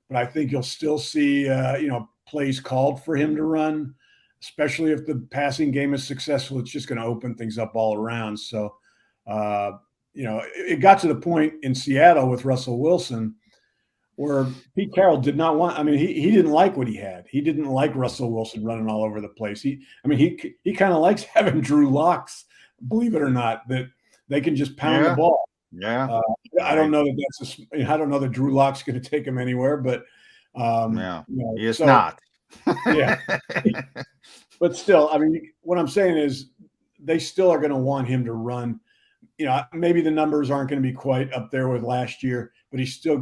But I think you'll still see, plays called for him to run, especially if the passing game is successful. It's just going to open things up all around. So, it got to the point in Seattle with Russell Wilson where Pete Carroll did not want, he didn't like what he had. He didn't like Russell Wilson running all over the place. He kind of likes having Drew Locks, believe it or not, that they can just pound the ball. Yeah. I don't know that I don't know that Drew Locke's going to take him anywhere, but he is not. Yeah. But still, what I'm saying is they still are going to want him to run. Maybe the numbers aren't going to be quite up there with last year, but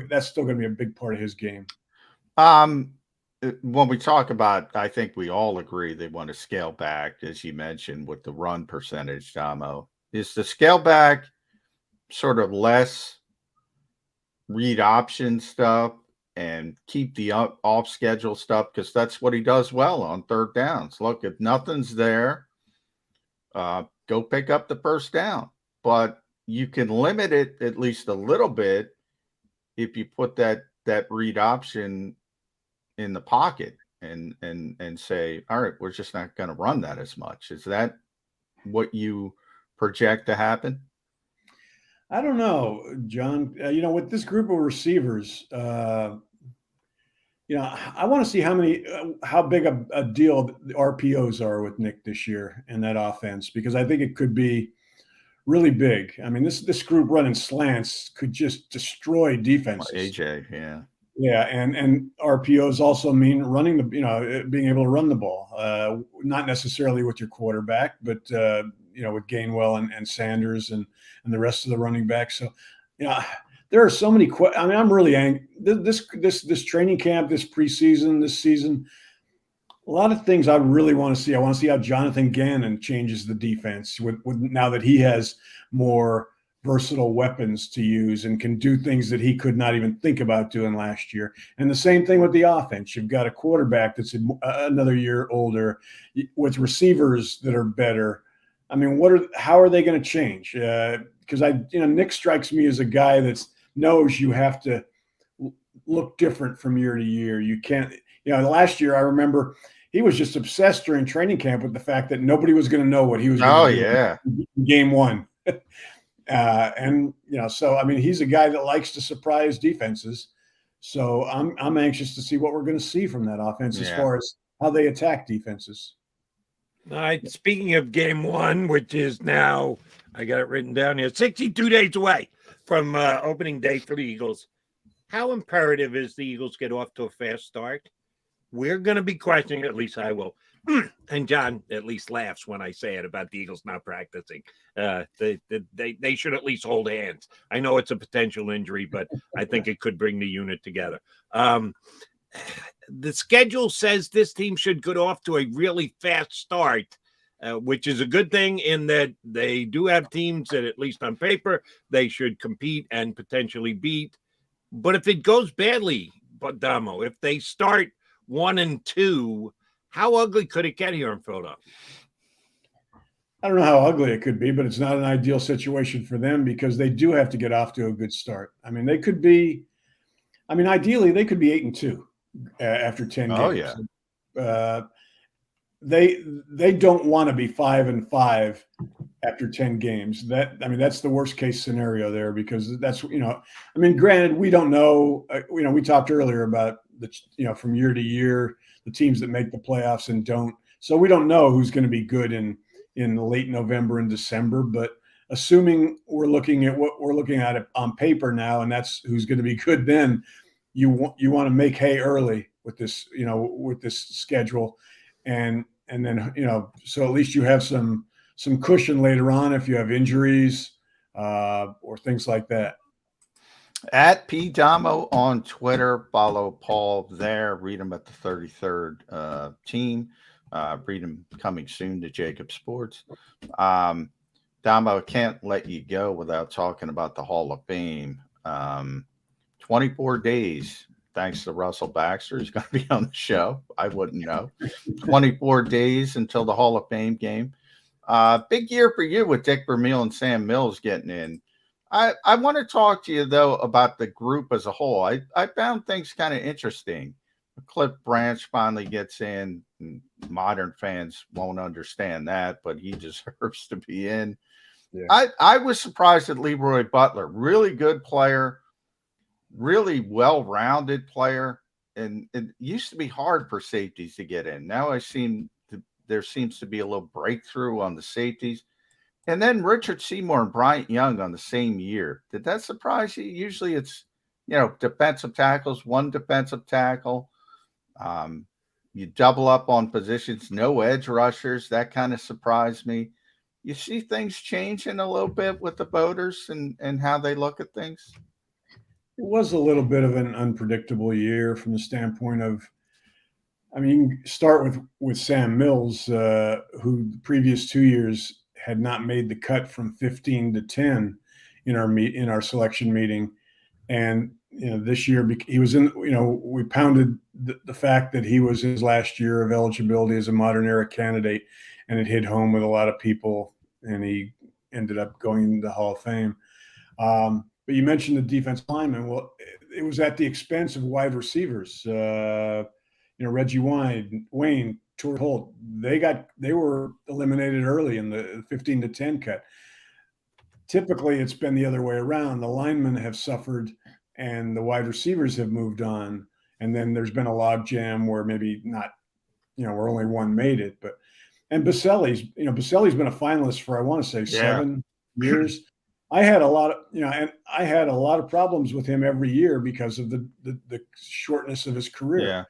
that's still going to be a big part of his game. When we talk about, I think we all agree they want to scale back, as you mentioned, with the run percentage, Damo. Is the scale back sort of less read option stuff and keep the off schedule stuff? Because that's what he does well on 3rd downs. Look, if nothing's there, go pick up the first down. But you can limit it at least a little bit if you put that read option in the pocket and say, all right, we're just not going to run that as much. Is that what you project to happen? I don't know, John. With this group of receivers, I want to see how big a deal the RPOs are with Nick this year in that offense, because I think it could be really big. This group running slants could just destroy defenses. AJ, yeah. Yeah, and RPOs also mean running being able to run the ball, not necessarily with your quarterback, but with Gainwell and Sanders and the rest of the running backs. So, there are so many. I mean, I'm really angry. This training camp, this preseason, this season, a lot of things I really want to see. I want to see how Jonathan Gannon changes the defense with now that he has more versatile weapons to use and can do things that he could not even think about doing last year. And the same thing with the offense. You've got a quarterback that's another year older with receivers that are better. I mean, how are they going to change? Because Nick strikes me as a guy that knows you have to look different from year to year. You can't, last year I remember he was just obsessed during training camp with the fact that nobody was going to know what he was going to do in game one. So, I mean, he's a guy that likes to surprise defenses. So I'm anxious to see what we're going to see from that offense as far as how they attack defenses. All right. Speaking of game one, which is now, I got it written down here, 62 days away from opening day for the Eagles. How imperative is the Eagles get off to a fast start? We're going to be questioning, at least I will. And John at least laughs when I say it about the Eagles not practicing. They should at least hold hands. I know it's a potential injury, but I think it could bring the unit together. The schedule says this team should get off to a really fast start, which is a good thing in that they do have teams that, at least on paper, they should compete and potentially beat. But if it goes badly, Damo, if they start 1-2, how ugly could it get here in Philadelphia? I don't know how ugly it could be, but it's not an ideal situation for them because they do have to get off to a good start. I mean, ideally they could be 8-2 after 10 games. Oh yeah. They don't want to be 5-5 after 10 games. That's the worst case scenario there because that's, granted, we don't know, we talked earlier about from year to year, the teams that make the playoffs and don't. So we don't know who's going to be good in late November and December, but assuming we're looking at what we're looking at on paper now, and that's who's going to be good, then you want to make hay early with this, with this schedule. And then, so at least you have some cushion later on if you have injuries or things like that. At PDamo on Twitter, follow Paul there. Read him at the 33rd team. Read him coming soon to JAKIB Sports. Damo, can't let you go without talking about the Hall of Fame. 24 days, thanks to Russell Baxter, who's going to be on the show. I wouldn't know. 24 days until the Hall of Fame game. Big year for you with Dick Vermeil and Sam Mills getting in. I want to talk to you, though, about the group as a whole. I found things kind of interesting. Cliff Branch finally gets in. Modern fans won't understand that, but he deserves to be in. Yeah. I was surprised at Leroy Butler. Really good player, really well-rounded player. And it used to be hard for safeties to get in. Now there seems to be a little breakthrough on the safeties. And then Richard Seymour and Bryant Young on the same year. Did that surprise you? Usually it's, defensive tackles, one defensive tackle. You double up on positions, no edge rushers. That kind of surprised me. You see things changing a little bit with the voters and how they look at things? It was a little bit of an unpredictable year from the standpoint of, you can start with Sam Mills, who the previous 2 years had not made the cut from 15 to 10 in our selection meeting. And, this year he was in, we pounded the fact that he was his last year of eligibility as a modern era candidate, and it hit home with a lot of people, and he ended up going into the Hall of Fame. But you mentioned the defense lineman. Well, it was at the expense of wide receivers. Reggie Wayne, Tor Holt, they were eliminated early in the 15 to 10 cut. Typically, it's been the other way around. The linemen have suffered, and the wide receivers have moved on. And then there's been a log jam where maybe not, where only one made it. And Baselli's been a finalist for, I want to say, 7 years. I had a lot of problems with him every year because of the shortness of his career. Yeah.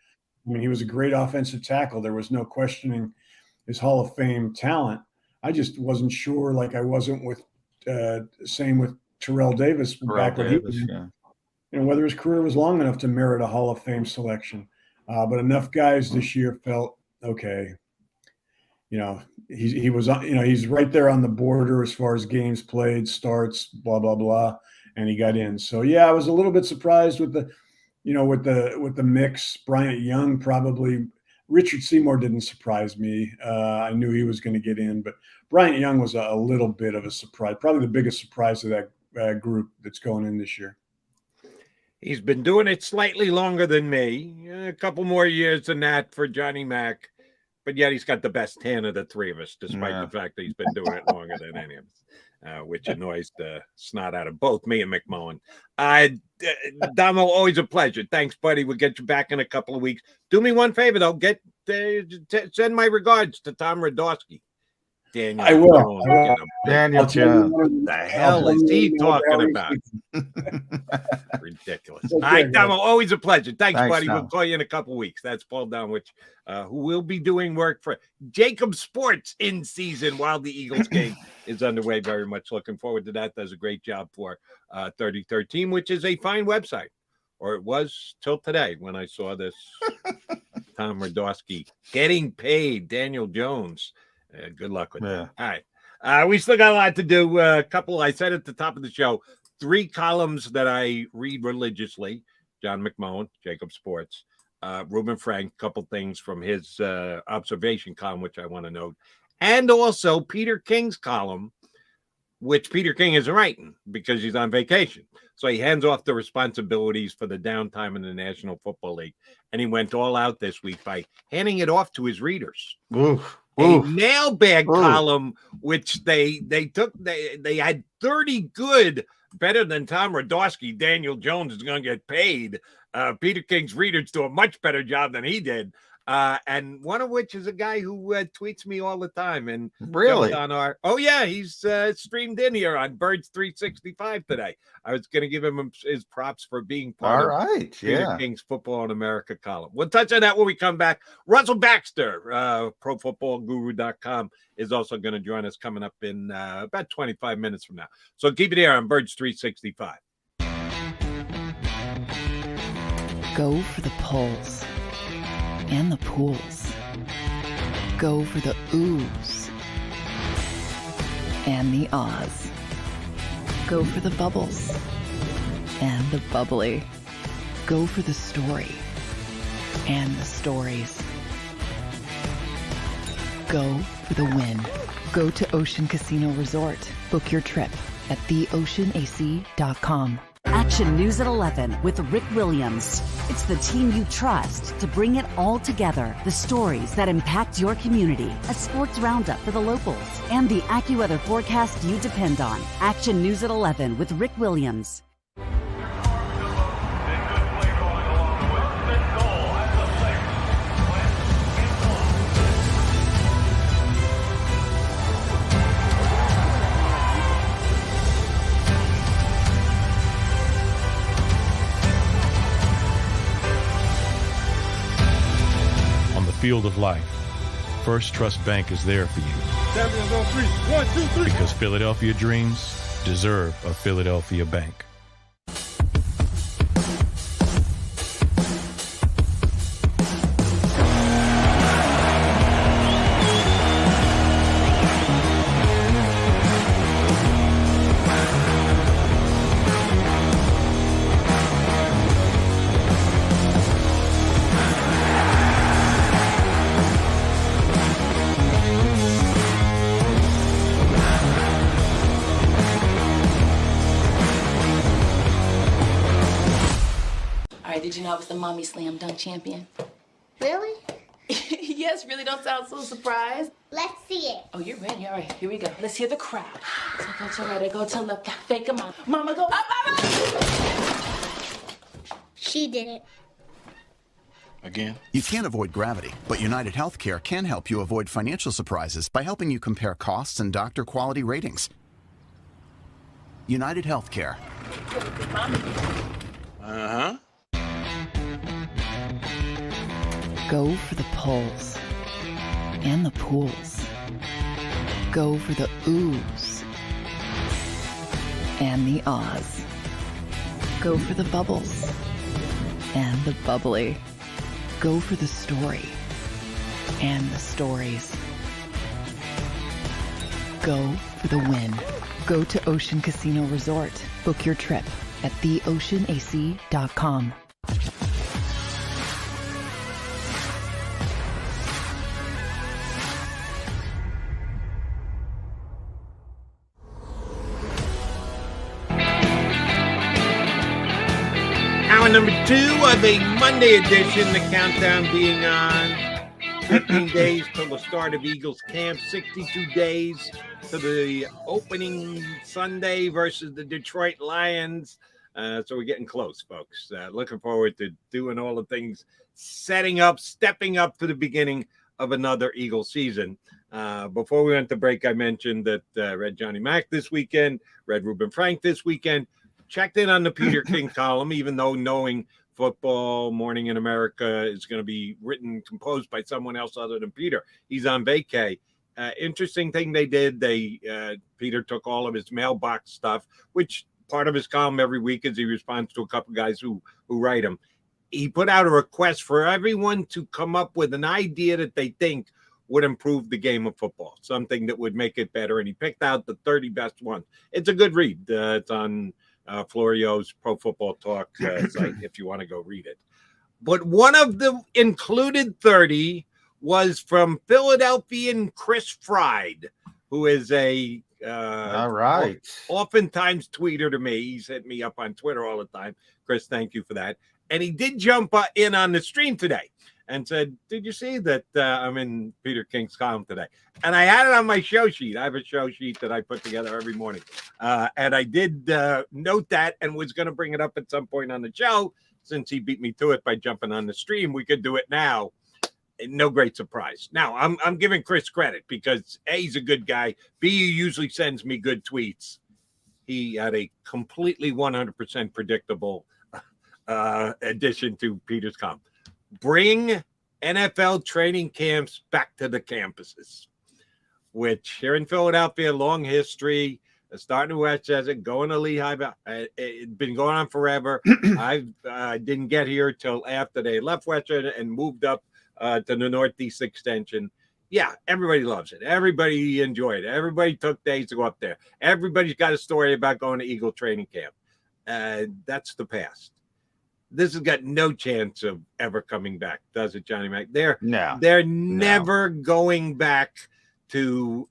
He was a great offensive tackle. There was no questioning his Hall of Fame talent. I just wasn't sure, like I wasn't with same with Terrell Davis back when he was, whether his career was long enough to merit a Hall of Fame selection. But enough guys this year felt, okay, he was, he's right there on the border as far as games played, starts, blah, blah, blah. And he got in. So, yeah, I was a little bit surprised with the, with the mix. Bryant Young probably. Richard Seymour didn't surprise me. I knew he was going to get in, but Bryant Young was a little bit of a surprise, probably the biggest surprise of that group that's going in this year. He's been doing it slightly longer than me, a couple more years than that for Johnny Mack, but yet he's got the best 10 of the three of us, despite the fact that he's been doing it longer than any of us, which annoys the snot out of both me and McMullen. Damo, always a pleasure. Thanks, buddy. We'll get you back in a couple of weeks. Do me one favor, though. Send my regards to Tom Radowski. Daniel. I will. Daniel Jones. What the hell is he talking about? Ridiculous. All right, Damo, always a pleasure. Thanks, buddy. Tom. We'll call you in a couple of weeks. That's Paul Dunwich, who will be doing work for JAKIB Sports in season while the Eagles game is underway. Very much looking forward to that. Does a great job for 3013, which is a fine website. Or it was till today when I saw this Tom Radowski getting paid, Daniel Jones. Good luck with that. All right. We still got a lot to do. I said at the top of the show, 3 columns that I read religiously. John McMullen, JAKIB Sports. Reuben Frank, couple things from his observation column, which I want to note. And also Peter King's column, which Peter King is writing because he's on vacation. So he hands off the responsibilities for the downtime in the National Football League. And he went all out this week by handing it off to his readers. A mailbag column, which they had 30 good, better than Tom Radowski. Daniel Jones is going to get paid. Peter King's readers do a much better job than he did. And one of which is a guy who tweets me all the time. And really on our he's streamed in here on Birds 365 today. I was going to give him his props for being part of Peter King's Football in America column. We'll touch on that when we come back. Russell Baxter, ProFootballGuru.com, is also going to join us coming up in about 25 minutes from now. So keep it here on Birds 365. Go for the polls and the pools. Go for the oohs and the ahs. Go for the bubbles and the bubbly. Go for the story and the stories. Go for the win. Go to Ocean Casino Resort. Book your trip at theoceanac.com. Action News at 11 with Rick Williams. It's the team you trust to bring it all together. The stories that impact your community, a sports roundup for the locals, and the AccuWeather forecast you depend on. Action News at 11 with Rick Williams. Field of life, First Trust Bank is there for you. Champions on 3. 1, 2, 3. Because Philadelphia dreams deserve a Philadelphia bank. Did you know I was the mommy slam dunk champion? Really? Yes, really don't sound so surprised. Let's see it. Oh, you're ready. All right, here we go. Let's hear the crowd. So go to right, go to left, fake a mom. Mama, go up, mama! She did it. Again? You can't avoid gravity, but United Healthcare can help you avoid financial surprises by helping you compare costs and doctor quality ratings. United Healthcare. Uh-huh. Go for the polls and the pools. Go for the oohs and the Oz. Go for the bubbles and the bubbly. Go for the story and the stories. Go for the win. Go to Ocean Casino Resort. Book your trip at theoceanac.com. Hour number 2 of a Monday edition, the countdown being on 15 days till the start of Eagles camp, 62 days to the opening Sunday versus the Detroit Lions. So we're getting close, folks. Looking forward to doing all the things, stepping up to the beginning of another Eagle season. Before we went to break, I mentioned that read Johnny Mack this weekend, read Reuben Frank this weekend, checked in on the Peter King column, even though knowing Football Morning in America is going to be composed by someone else other than Peter. He's on vacay. Interesting thing they did. Peter took all of his mailbox stuff, which part of his column every week is he responds to a couple guys who write him. He put out a request for everyone to come up with an idea that they think would improve the game of football, something that would make it better. And he picked out the 30 best ones. It's a good read. It's on Florio's Pro Football Talk site if you want to go read it. But one of the included 30 was from Philadelphian Chris Fried, who is a oftentimes tweeter to me. He's hit me up on Twitter all the time. Chris, thank you for that. And he did jump in on the stream today and said, did you see that I'm in Peter King's column today? And I had it on my show sheet. I have a show sheet that I put together every morning. And I did note that and was going to bring it up at some point on the show. Since he beat me to it by jumping on the stream, we could do it now. No great surprise. Now, I'm giving Chris credit because A, he's a good guy. B, he usually sends me good tweets. He had a completely 100% predictable addition to Peter's column. Bring NFL training camps back to the campuses, which here in Philadelphia, long history, starting in Westchester, going to Lehigh. It's been going on forever. I didn't get here till after they left Westchester and moved up to the Northeast Extension. Yeah, everybody loves it. Everybody enjoyed it. Everybody took days to go up there. Everybody's got a story about going to Eagle training camp. That's the past. This has got no chance of ever coming back, does it, Johnny Mac? They're never going back to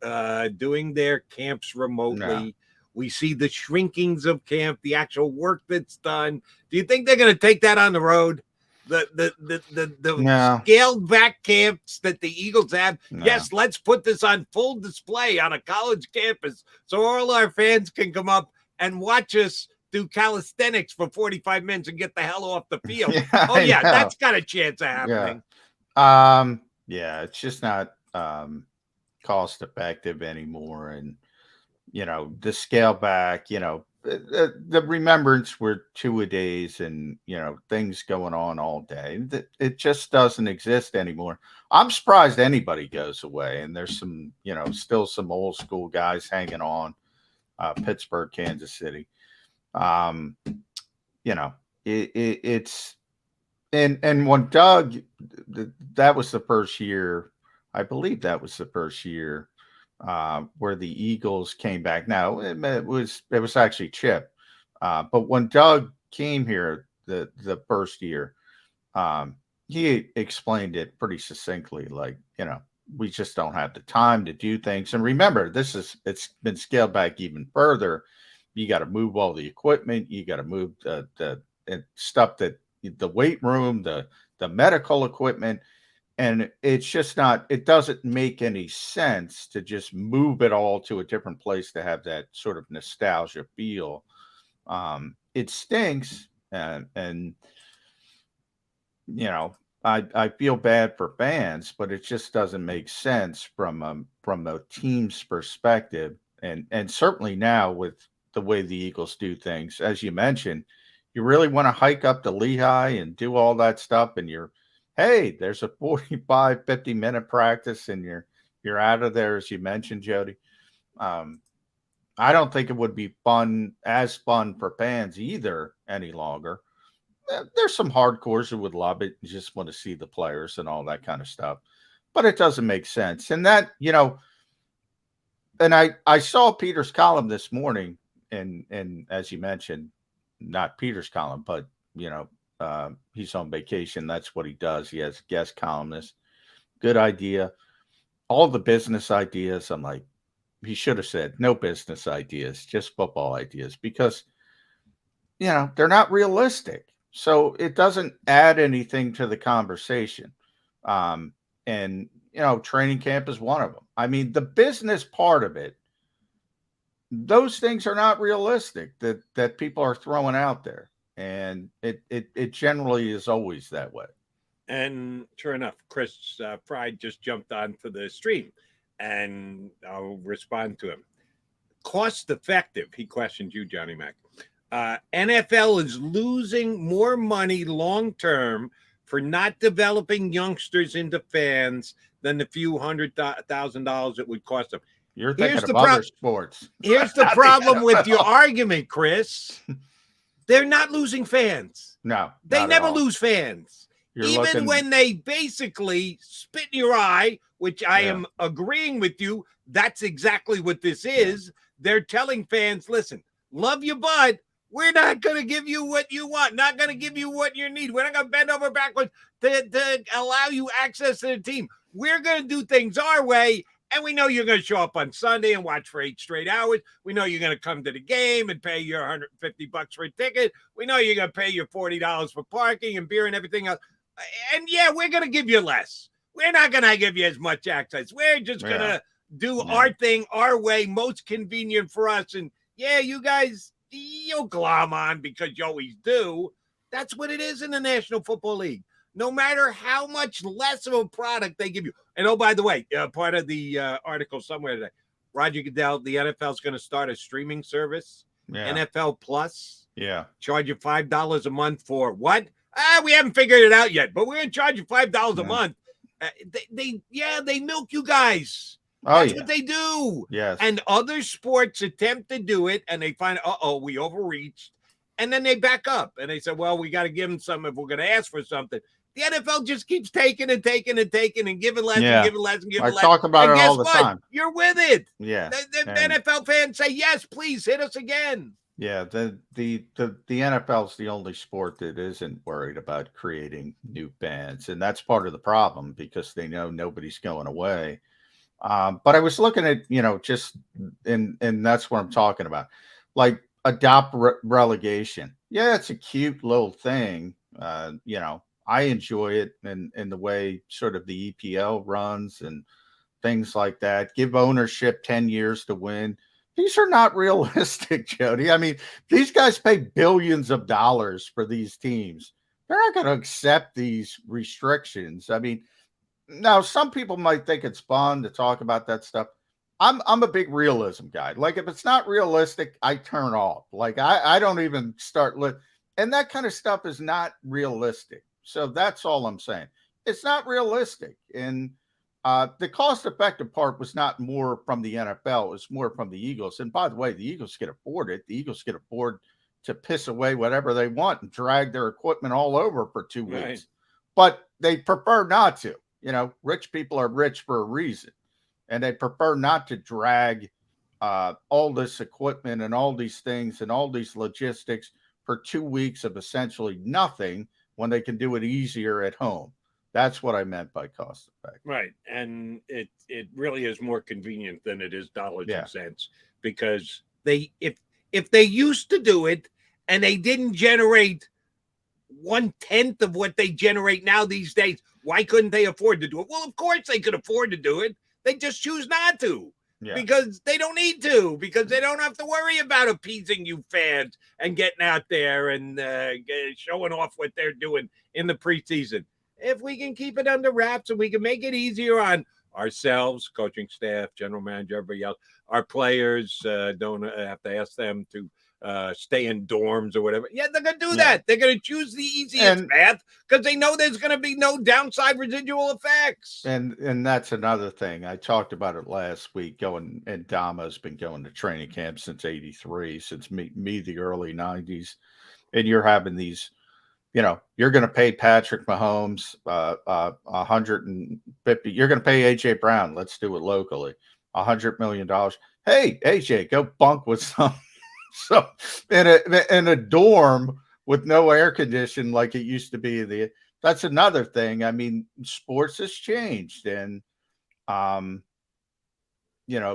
doing their camps remotely. No. We see the shrinkings of camp, the actual work that's done. Do you think they're going to take that on the road? The scaled back camps that the Eagles have. No. Yes, let's put this on full display on a college campus so all our fans can come up and watch us do calisthenics for 45 minutes and get the hell off the field. That's got a chance of happening. It's just not cost effective anymore. And, the scale back, the remembrance were 2-a-days and, things going on all day. It just doesn't exist anymore. I'm surprised anybody goes away. And there's some, still some old school guys hanging on, Pittsburgh, Kansas City. It's and when Doug, that was the first year, I believe that was the first year where the Eagles came back. Now it was actually Chip, but when Doug came here the first year, he explained it pretty succinctly, like, we just don't have the time to do things. And remember, it's been scaled back even further. You got to move all the equipment. You got to move the stuff, that the weight room, the medical equipment. And it's just not, it doesn't make any sense to just move it all to a different place to have that sort of nostalgia feel. It stinks. And I feel bad for fans, but it just doesn't make sense from a team's perspective. And certainly now with the way the Eagles do things, as you mentioned, you really want to hike up to Lehigh and do all that stuff. And there's a 45, 50-minute practice and you're out of there, as you mentioned, Jody. I don't think it would be as fun for fans either any longer. There's some hardcores who would love it and just want to see the players and all that kind of stuff, but it doesn't make sense. And that, and I saw Peter's column this morning, and as you mentioned, not Peter's column, but he's on vacation. That's what he does. He has guest columnists. Good idea. All the business ideas, I'm like, he should have said no business ideas, just football ideas, because they're not realistic. So it doesn't add anything to the conversation. And training camp is one of them. I mean, the business part of it, those things are not realistic that people are throwing out there. And it generally is always that way. And sure enough, Chris Fry just jumped onto the stream, and I'll respond to him. Cost effective, he questioned you, Johnny Mac. NFL is losing more money long term for not developing youngsters into fans than the few $100,000 it would cost them. You're thinking of other sports. Here's the problem with your argument, Chris. They're not losing fans. No, they never lose fans. Even when they basically spit in your eye, which I am agreeing with you, that's exactly what this is. They're telling fans, listen, love you, bud. We're not going to give you what you want, not going to give you what you need. We're not going to bend over backwards to allow you access to the team. We're going to do things our way, and we know you're going to show up on Sunday and watch for 8 straight hours. We know you're going to come to the game and pay your $150 for a ticket. We know you're going to pay your $40 for parking and beer and everything else. And, we're going to give you less. We're not going to give you as much access. We're just going to do our thing our way, most convenient for us. And, you guys, you'll glom on because you always do. That's what it is in the National Football League. No matter how much less of a product they give you. And, oh, by the way, part of the article somewhere today, Roger Goodell, the NFL is going to start a streaming service, NFL Plus. Yeah. Charge you $5 a month for what? We haven't figured it out yet, but we're going to charge you $5 a month. They milk you guys. That's what they do. Yes. And other sports attempt to do it, and they find, we overreached. And then they back up, and they say, well, we got to give them some if we're going to ask for something. The NFL just keeps taking and giving less and giving less and giving less. I talk about it all the time. You're with it. Yeah. The NFL fans say, yes, please hit us again. Yeah, the NFL is the only sport that isn't worried about creating new fans, and that's part of the problem because they know nobody's going away. But I was looking at just and that's what I'm talking about, like adopt relegation. Yeah, it's a cute little thing. I enjoy it in the way sort of the EPL runs and things like that. Give ownership 10 years to win. These are not realistic, Jody. I mean, these guys pay billions of dollars for these teams. They're not going to accept these restrictions. I mean, now some people might think it's fun to talk about that stuff. I'm a big realism guy. Like if it's not realistic, I turn off. Like I don't even start and that kind of stuff is not realistic. So that's all I'm saying. It's not realistic. And the cost-effective part was not more from the NFL. It was more from the Eagles. And by the way, the Eagles can afford it. The Eagles can afford to piss away whatever they want and drag their equipment all over for 2 weeks. Right. But they prefer not to. Rich people are rich for a reason. And they prefer not to drag all this equipment and all these things and all these logistics for 2 weeks of essentially nothing when they can do it easier at home. That's what I meant by cost effective. Right. And it really is more convenient than it is dollars and cents because if they used to do it and they didn't generate 1/10 of what they generate now these days, why couldn't they afford to do it? Well, of course they could afford to do it. They just choose not to because they don't need to, because they don't have to worry about appeasing you fans and getting out there and showing off what they're doing in the preseason. If we can keep it under wraps and we can make it easier on ourselves, coaching staff, general manager, everybody else, our players, don't have to ask them to stay in dorms or whatever. Yeah, they're going to do that. They're going to choose the easiest path because they know there's going to be no downside residual effects. And that's another thing. I talked about it last week. And Dama's been going to training camp since '83, since me the early '90s, and you're having these. You're going to pay Patrick Mahomes 150. You're going to pay AJ Brown. Let's do it locally. $100 million. Hey, AJ, go bunk with some in a dorm with no air conditioning like it used to be. That's another thing. I mean, sports has changed, and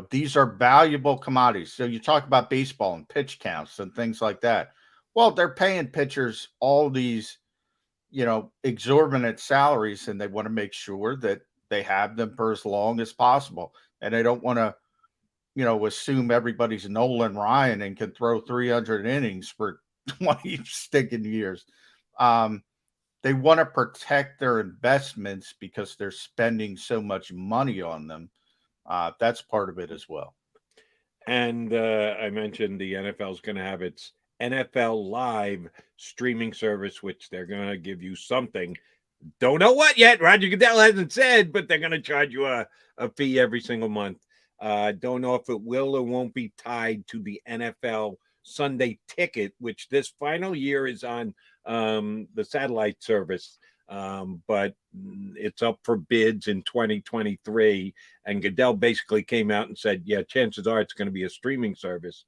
these are valuable commodities. So you talk about baseball and pitch counts and things like that. Well, they're paying pitchers all these, exorbitant salaries, and they want to make sure that they have them for as long as possible. And they don't want to, assume everybody's Nolan Ryan and can throw 300 innings for 20 stinking years. They want to protect their investments because they're spending so much money on them. That's part of it as well. And I mentioned the NFL is going to have its NFL Live streaming service, which they're going to give you something. Don't know what yet. Roger Goodell hasn't said, but they're going to charge you a fee every single month. Don't know if it will or won't be tied to the NFL Sunday Ticket, which this final year is on the satellite service. But it's up for bids in 2023. And Goodell basically came out and said, yeah, chances are it's going to be a streaming service.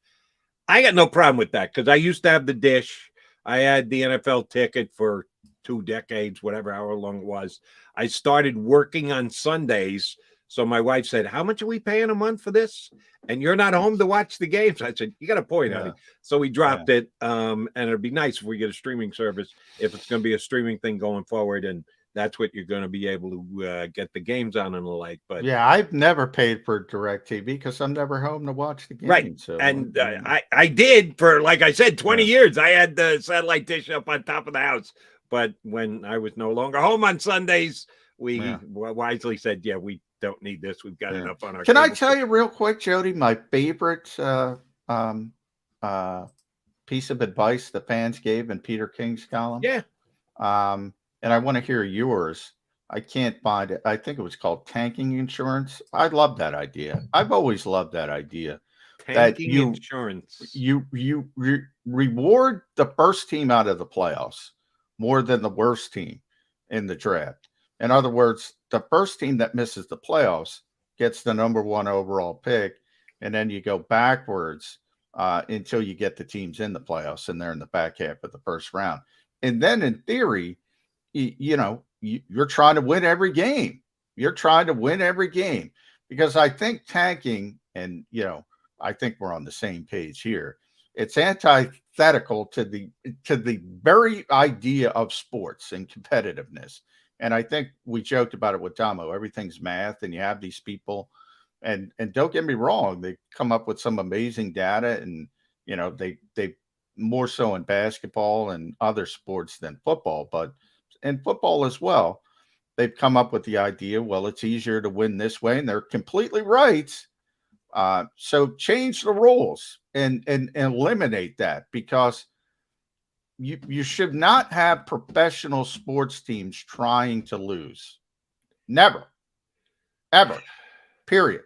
I got no problem with that because I used to have the dish. I had the NFL Ticket for 2 decades, however long it was. I started working on Sundays. So my wife said, how much are we paying a month for this? And you're not home to watch the games. I said, you got a point, honey. So we dropped it. And it'd be nice if we get a streaming service, if it's going to be a streaming thing going forward. And that's what you're going to be able to get the games on and the like. But yeah, I've never paid for DirecTV because I'm never home to watch the game. Right. So, and I did for, like I said, 20 years. I had the satellite dish up on top of the house. But when I was no longer home on Sundays, we wisely said, yeah, we don't need this. We've got enough on our. Can I tell you real quick, Jody, my favorite piece of advice the fans gave in Peter King's column? Yeah. And I want to hear yours. I can't find it. I think it was called tanking insurance. I love that idea. I've always loved that idea. Tanking insurance. You reward the first team out of the playoffs more than the worst team in the draft. In other words, the first team that misses the playoffs gets the number 1 overall pick, and then you go backwards until you get the teams in the playoffs, and they're in the back half of the first round. And then, in theory, you're trying to win every game. You're trying to win every game because I think tanking, and I think we're on the same page here. It's antithetical to the very idea of sports and competitiveness. And I think we joked about it with Damo. Everything's math, and you have these people, and don't get me wrong, they come up with some amazing data, and they more so in basketball and other sports than football, but in football as well, they've come up with the idea, well, it's easier to win this way, and they're completely right. So change the rules and eliminate that, because you should not have professional sports teams trying to lose. Never, ever, period.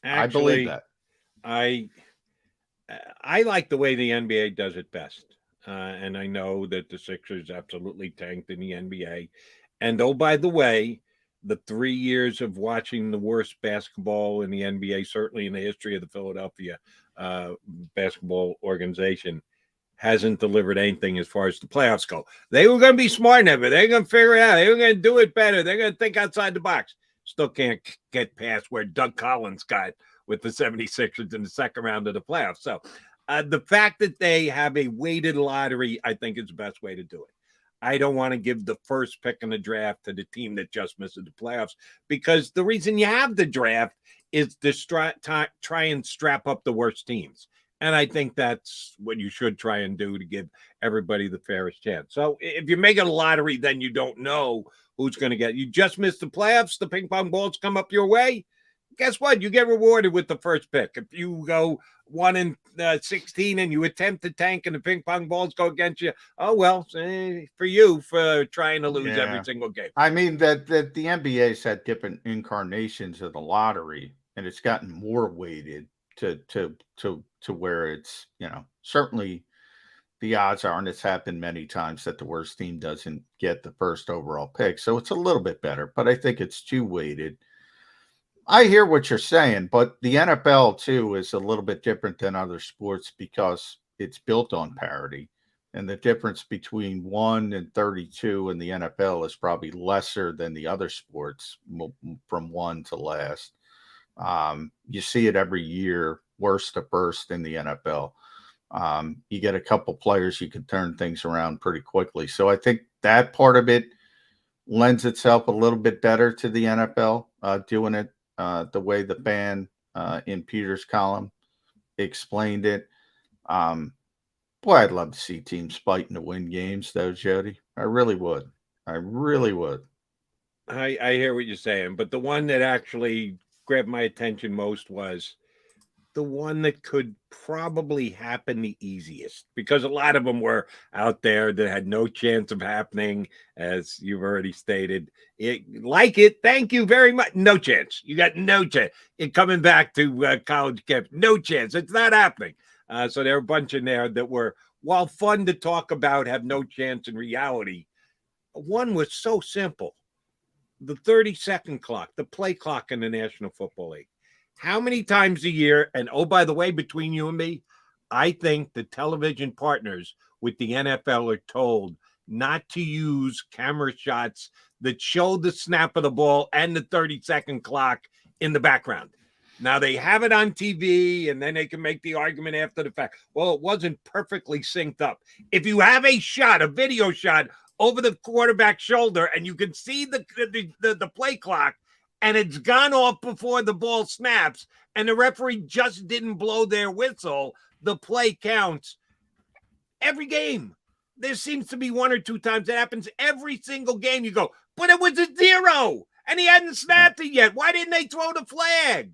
Actually, I believe that. I like the way the NBA does it best. And I know that the Sixers absolutely tanked in the NBA. And oh, by the way, the 3 years of watching the worst basketball in the NBA, certainly in the history of the Philadelphia basketball organization, hasn't delivered anything as far as the playoffs go. They were going to be smart enough. They're going to figure it out. They were going to do it better. They're going to think outside the box. Still can't get past where Doug Collins got with the 76ers in the second round of the playoffs. So the fact that they have a weighted lottery, I think, is the best way to do it. I don't want to give the first pick in the draft to the team that just misses the playoffs, because the reason you have the draft is to try and strap up the worst teams. And I think that's what you should try and do to give everybody the fairest chance. So if you make it a lottery, then you don't know who's going to get. You just missed the playoffs, the ping pong balls come up your way. guess what? You get rewarded with the first pick. If you go 1 in 16 and you attempt to tank and the ping pong balls go against you, oh well, for you for trying to lose every single game. I mean that the NBA's had different incarnations of the lottery, and it's gotten more weighted to where it's, you know, certainly the odds are, and it's happened many times, that the worst team doesn't get the first overall pick. So it's a little bit better, but I think it's too weighted. I hear what you're saying, but the NFL too is a little bit different than other sports because it's built on parity. And the difference between 1 and 32 in the NFL is probably lesser than the other sports from 1 to last. You see it every year, worst to first in the NFL. You get a couple players, you can turn things around pretty quickly. So I think that part of it lends itself a little bit better to the NFL, doing it the way the fan in Peter's column explained it. Boy, I'd love to see teams fighting to win games, though, Jody. I really would. I really would. I hear what you're saying, but the one that actually grabbed my attention most was the one that could probably happen the easiest, because a lot of them were out there that had no chance of happening, as you've already stated. Thank you very much. No chance. You got no chance. Coming back to college camp, no chance. It's not happening. So there are a bunch in there that were, while fun to talk about, have no chance in reality. One was so simple. The 30-second clock, the play clock in the National Football League. How many times a year, and oh, by the way, between you and me, I think the television partners with the NFL are told not to use camera shots that show the snap of the ball and the 30-second clock in the background. Now, they have it on TV, and then they can make the argument after the fact. Well, it wasn't perfectly synced up. If you have a shot, a video shot over the quarterback's shoulder, and you can see the play clock, and it's gone off before the ball snaps, and the referee just didn't blow their whistle, the play counts. Every game. There seems to be 1 or 2 times it happens every single game. You go, but it was a 0, and he hadn't snapped it yet. Why didn't they throw the flag?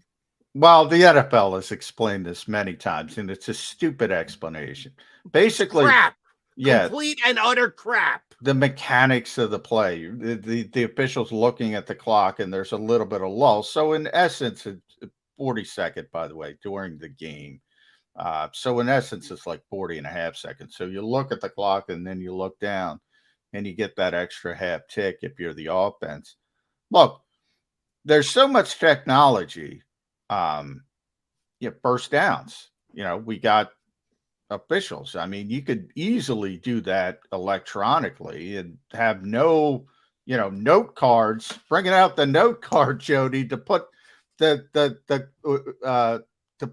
Well, the NFL has explained this many times, and it's a stupid explanation. Basically, crap. Yeah, complete and utter crap. The mechanics of the play, the officials looking at the clock, and there's a little bit of lull. So in essence, it's 40-second, by the way, during the game. So in essence, it's like 40 and a half seconds. So you look at the clock, and then you look down, and you get that extra half tick if you're the offense. Look, there's so much technology. First downs. We got officials. I mean, you could easily do that electronically and have no, note cards. Bringing out the note card, Jody, to put to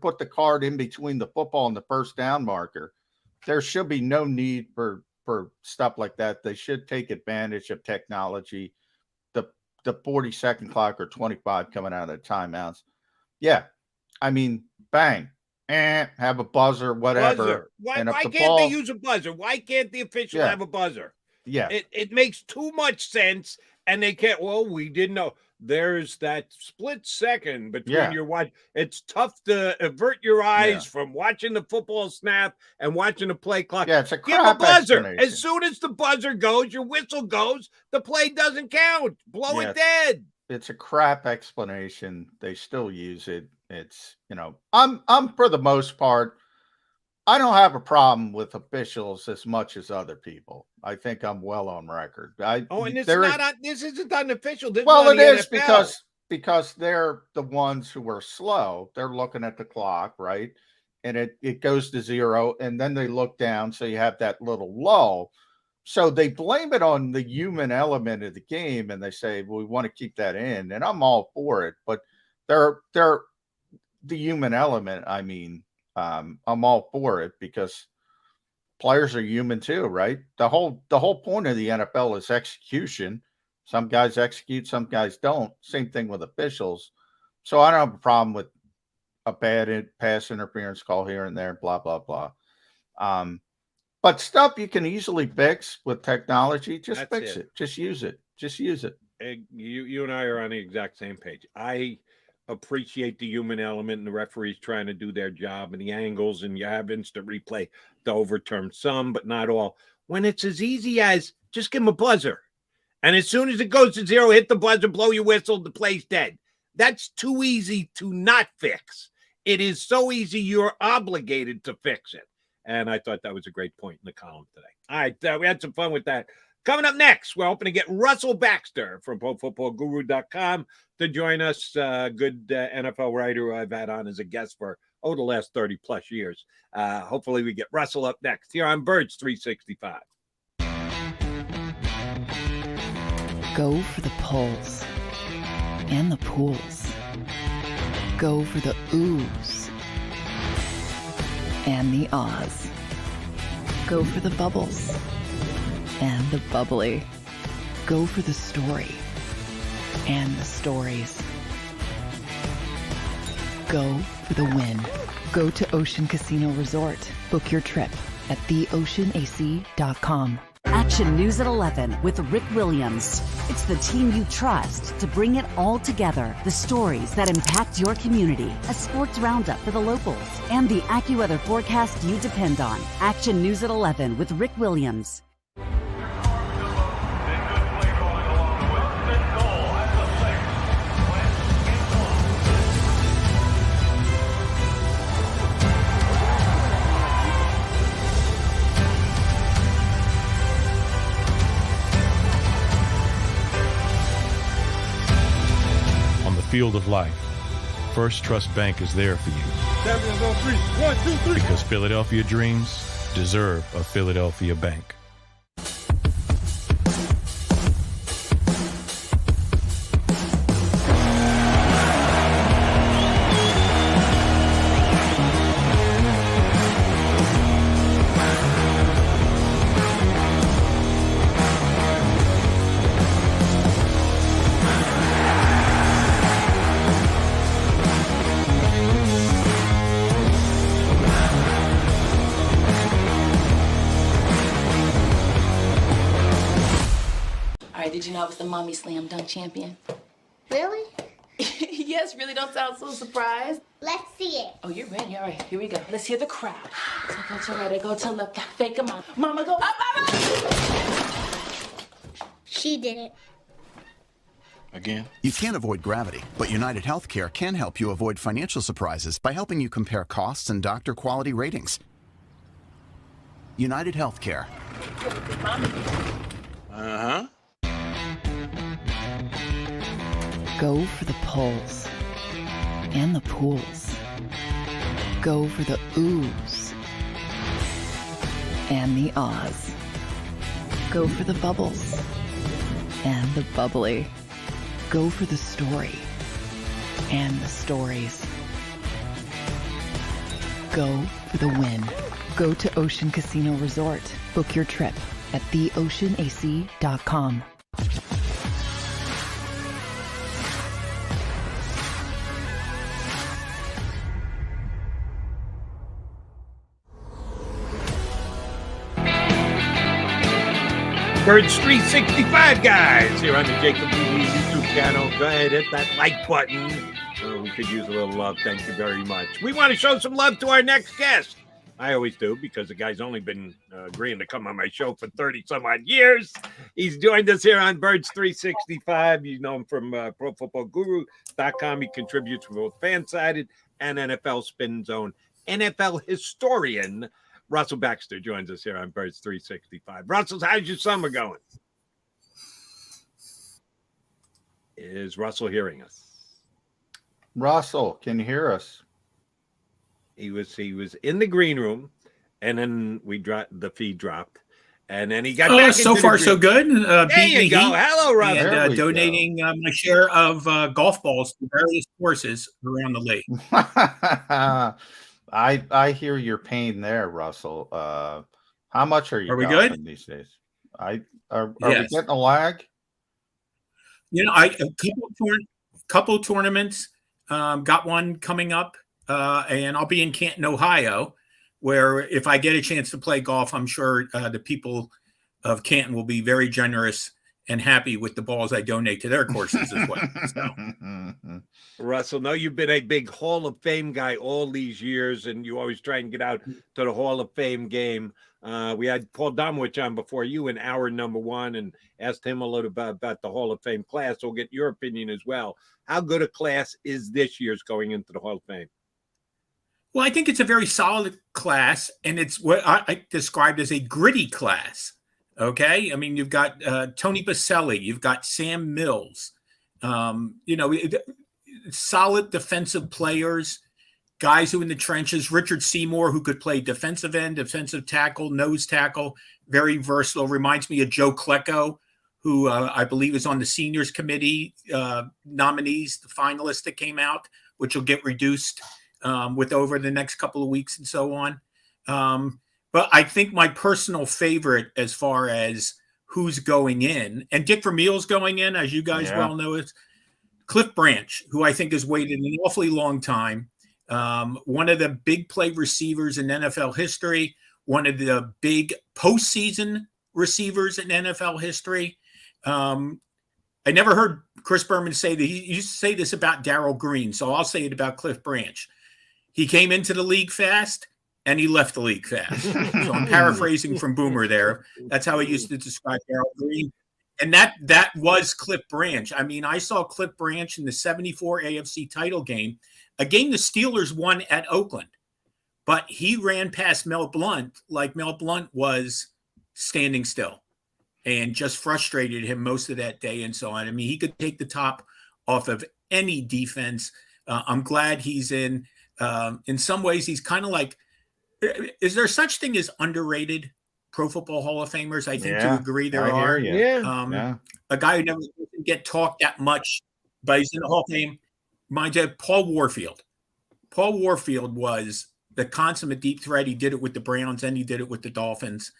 put the card in between the football and the first down marker. There should be no need for stuff like that. They should take advantage of technology. The 40-second clock or 25 coming out of timeouts. Yeah, I mean, bang. Have a buzzer, whatever. Why can't they use a buzzer? Why can't the official have a buzzer? Yeah. It makes too much sense, and they can't. Well, we didn't know. There's that split second between your watch. It's tough to avert your eyes from watching the football snap and watching the play clock. Yeah, it's a Give a crap buzzer. explanation. As soon as the buzzer goes, your whistle goes, the play doesn't count. Blow it dead. It's a crap explanation. They still use it. It's, I'm for the most part, I don't have a problem with officials as much as other people. I think I'm well on record. This isn't unofficial. Well, it is because they're the ones who are slow. They're looking at the clock, right? And it goes to 0, and then they look down, so you have that little lull. So they blame it on the human element of the game, and they say, well, we want to keep that in, and I'm all for it. But they're the human element. I mean, I'm all for it because players are human too, right? The whole point of the NFL is execution. Some guys execute, some guys don't. Same thing with officials. So I don't have a problem with a bad pass interference call here and there, blah, blah, blah. But stuff you can easily fix with technology, just fix it. Just use it. Just use it. You and I are on the exact same page. appreciate the human element and the referees trying to do their job and the angles, and you have instant replay to overturn some, but not all. When it's as easy as just give them a buzzer. And as soon as it goes to 0, hit the buzzer, blow your whistle, the play's dead. That's too easy to not fix. It is so easy, you're obligated to fix it. And I thought that was a great point in the column today. All right, we had some fun with that. Coming up next, we're hoping to get Russell Baxter from ProFootballGuru.com to join us. Good NFL writer who I've had on as a guest for the last 30 plus years. Hopefully we get Russell up next here on Birds 365. Go for the pulls and the pools. Go for the oohs and the ahs. Go for the bubbles and the bubbly. Go for the story and the stories. Go for the win. Go to Ocean Casino Resort. Book your trip at theoceanac.com. Action News at 11 with Rick Williams. It's the team you trust to bring it all together. The stories that impact your community, a sports roundup for the locals, and the AccuWeather forecast you depend on. Action News at 11 with Rick Williams. Field of life, First Trust Bank is there for you. 7 on 3. 1, 2, 3. Because Philadelphia dreams deserve a Philadelphia bank. Did you know I was the mommy slam dunk champion? Really? Yes, really don't sound so surprised. Let's see it. Oh, you're ready. All right, here we go. Let's hear the crowd. So go to right, go to left, fake 'em out. Mama, go up, mama! She did it. Again? You can't avoid gravity, but United Healthcare can help you avoid financial surprises by helping you compare costs and doctor quality ratings. United Healthcare. Uh-huh. Go for the pulls and the pools. Go for the oohs and the ahs. Go for the bubbles and the bubbly. Go for the story and the stories. Go for the win. Go to Ocean Casino Resort. Book your trip at theoceanac.com. Birds 365 guys here on the JAKIB YouTube channel. Go ahead, hit that like button. We could use a little love. Thank you very much. We want to show some love to our next guest. I always do, because the guy's only been agreeing to come on my show for 30 some odd years. He's joined us here on Birds 365. You know him from ProFootballGuru.com. He contributes for both Fansided and NFL Spin Zone. NFL historian Russell Baxter joins us here on Birds 365. Russell, how's your summer going? Is Russell hearing us? Russell, can you hear us? He was in the green room, and then the feed dropped, and then he got back so into far the so good. There you go. Hello, Russell. And donating my share of golf balls to various courses around the lake. I hear your pain there, Russell. How much are you we golfing good these days? Are we getting a lag? You know, a couple tournaments. Got one coming up, and I'll be in Canton, Ohio, where if I get a chance to play golf, I'm sure the people of Canton will be very generous and happy with the balls I donate to their courses as well. So. Russell, no, you've been a big Hall of Fame guy all these years, and you always try and get out to the Hall of Fame game. We had Paul Domowitch on before you in hour number 1 and asked him a little bit about the Hall of Fame class. We'll get your opinion as well. How good a class is this year's going into the Hall of Fame? Well, I think it's a very solid class, and it's what I described as a gritty class. Okay. I mean, you've got Tony Baselli, you've got Sam Mills, solid defensive players, guys who in the trenches, Richard Seymour, who could play defensive end, defensive tackle, nose tackle, very versatile. Reminds me of Joe Klecko, who I believe is on the seniors committee nominees, the finalists that came out, which will get reduced with over the next couple of weeks and so on. But I think my personal favorite as far as who's going in, and Dick Vermeil's going in, as you guys well know, is Cliff Branch, who I think has waited an awfully long time. One of the big play receivers in NFL history, one of the big postseason receivers in NFL history. I never heard Chris Berman say that. He used to say this about Darrell Green, so I'll say it about Cliff Branch. He came into the league fast, and he left the league fast. So I'm paraphrasing from Boomer there. That's how he used to describe Darrell Green. And that was Cliff Branch. I mean, I saw Cliff Branch in the 74 AFC title game, a game the Steelers won at Oakland. But he ran past Mel Blount like Mel Blount was standing still and just frustrated him most of that day and so on. I mean, he could take the top off of any defense. I'm glad he's in. In some ways, he's kind of like, is there such thing as underrated Pro Football Hall of Famers? I think to agree there are. A guy who never get talked that much, but he's in the Hall of Fame. Mind you, Paul Warfield. Paul Warfield was the consummate deep threat. He did it with the Browns and he did it with the Dolphins.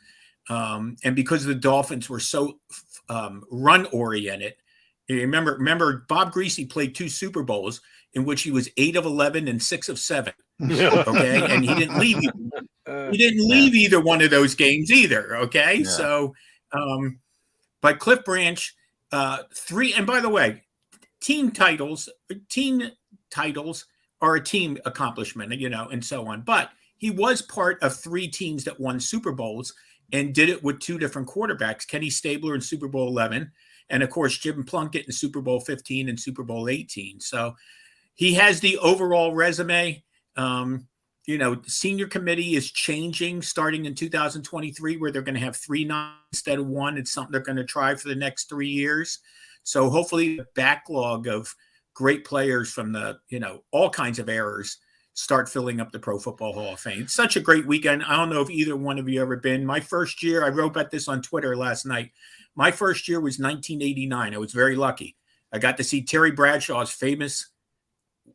And because the Dolphins were so run-oriented, remember Bob Greasy played 2 Super Bowls in which he was 8 of 11 and 6 of 7. Okay, and he didn't leave. He didn't leave either one of those games either. Okay, so, but Cliff Branch, 3. And by the way, team titles are a team accomplishment, and so on. But he was part of 3 teams that won Super Bowls and did it with 2 different quarterbacks: Kenny Stabler in Super Bowl 11, and of course Jim Plunkett in Super Bowl 15 and Super Bowl 18. So he has the overall resume. Senior committee is changing starting in 2023, where they're going to have 3 instead of 1. It's something they're going to try for the next 3 years. So hopefully the backlog of great players from the, all kinds of eras start filling up the Pro Football Hall of Fame. It's such a great weekend. I don't know if either one of you ever been. My first year, I wrote about this on Twitter last night. My first year was 1989. I was very lucky. I got to see Terry Bradshaw's famous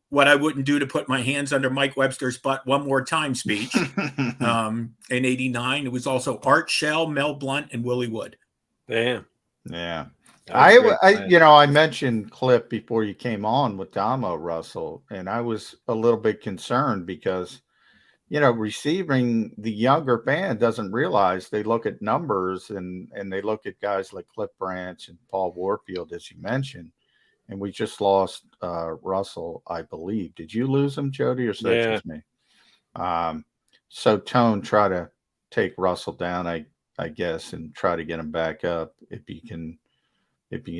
"What I Wouldn't Do to Put My Hands Under Mike Webster's Butt One More Time" speech in 89. It was also Art Shell, Mel Blount, and Willie Wood. Damn. Yeah. I mentioned Cliff before you came on with Damo, Russell, and I was a little bit concerned because, receiving the younger fan doesn't realize they look at numbers and they look at guys like Cliff Branch and Paul Warfield, as you mentioned. And we just lost Russell, I believe. Did you lose him, Jody, or just me? So Tone, try to take Russell down, I guess, and try to get him back up if you can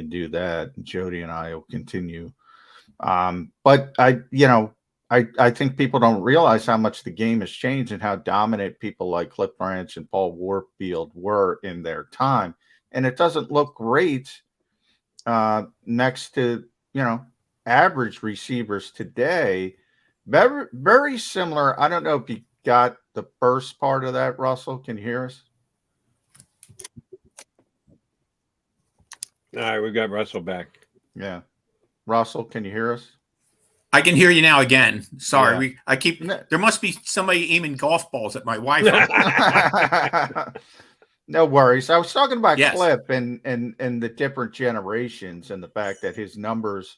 do that. Jody and I will continue. But I think people don't realize how much the game has changed and how dominant people like Cliff Branch and Paul Warfield were in their time. And it doesn't look great next to, average receivers today. Very, very similar. I don't know if you got the first part of that, Russell. Can you hear us? All right, we've got Russell back. Yeah. Russell, can you hear us? I can hear you now again. Sorry. There must be somebody aiming golf balls at my Wi-Fi. No worries. I was talking about Cliff and the different generations and the fact that his numbers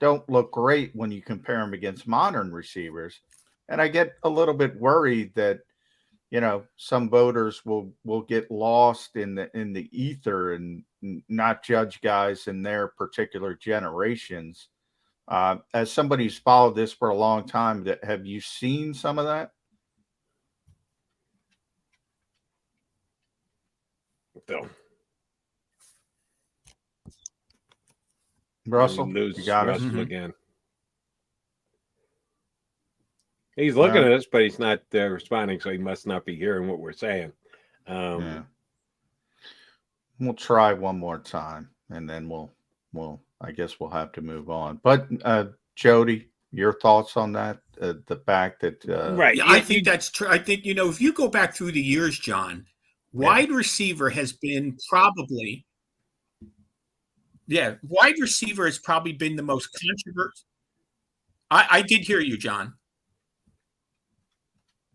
don't look great when you compare him against modern receivers. And I get a little bit worried that, some voters will get lost in the ether and not judge guys in their particular generations. As somebody who's followed this for a long time, have you seen some of that? So, Russell, you got Russell it? again. He's looking at us, but he's not responding, so he must not be hearing what we're saying. Yeah. We'll try one more time, and then I guess we'll have to move on. But Jody, your thoughts on that? The fact that right? Yeah, I think that's true. I think if you go back through the years, John, wide receiver has been probably, wide receiver has probably been the most controversial. I did hear you, John.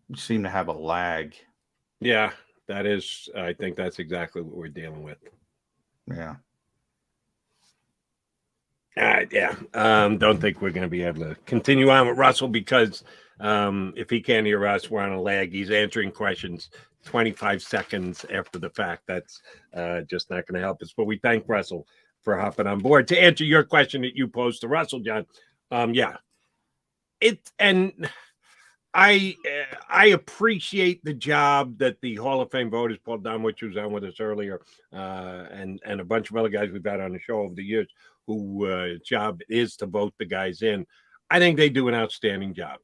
You seem to have a lag. Yeah, that is. I think that's exactly what we're dealing with. Yeah. Don't think we're going to be able to continue on with Russell because if he can't hear us, we're on a lag. He's answering questions 25 seconds after the fact. That's just not going to help us. But we thank Russell for hopping on board. To answer your question that you posed to Russell, John, I appreciate the job that the Hall of Fame voters, Paul Dunwich, who was on with us earlier, and a bunch of other guys we've had on the show over the years, who job is to vote the guys in. I think they do an outstanding job.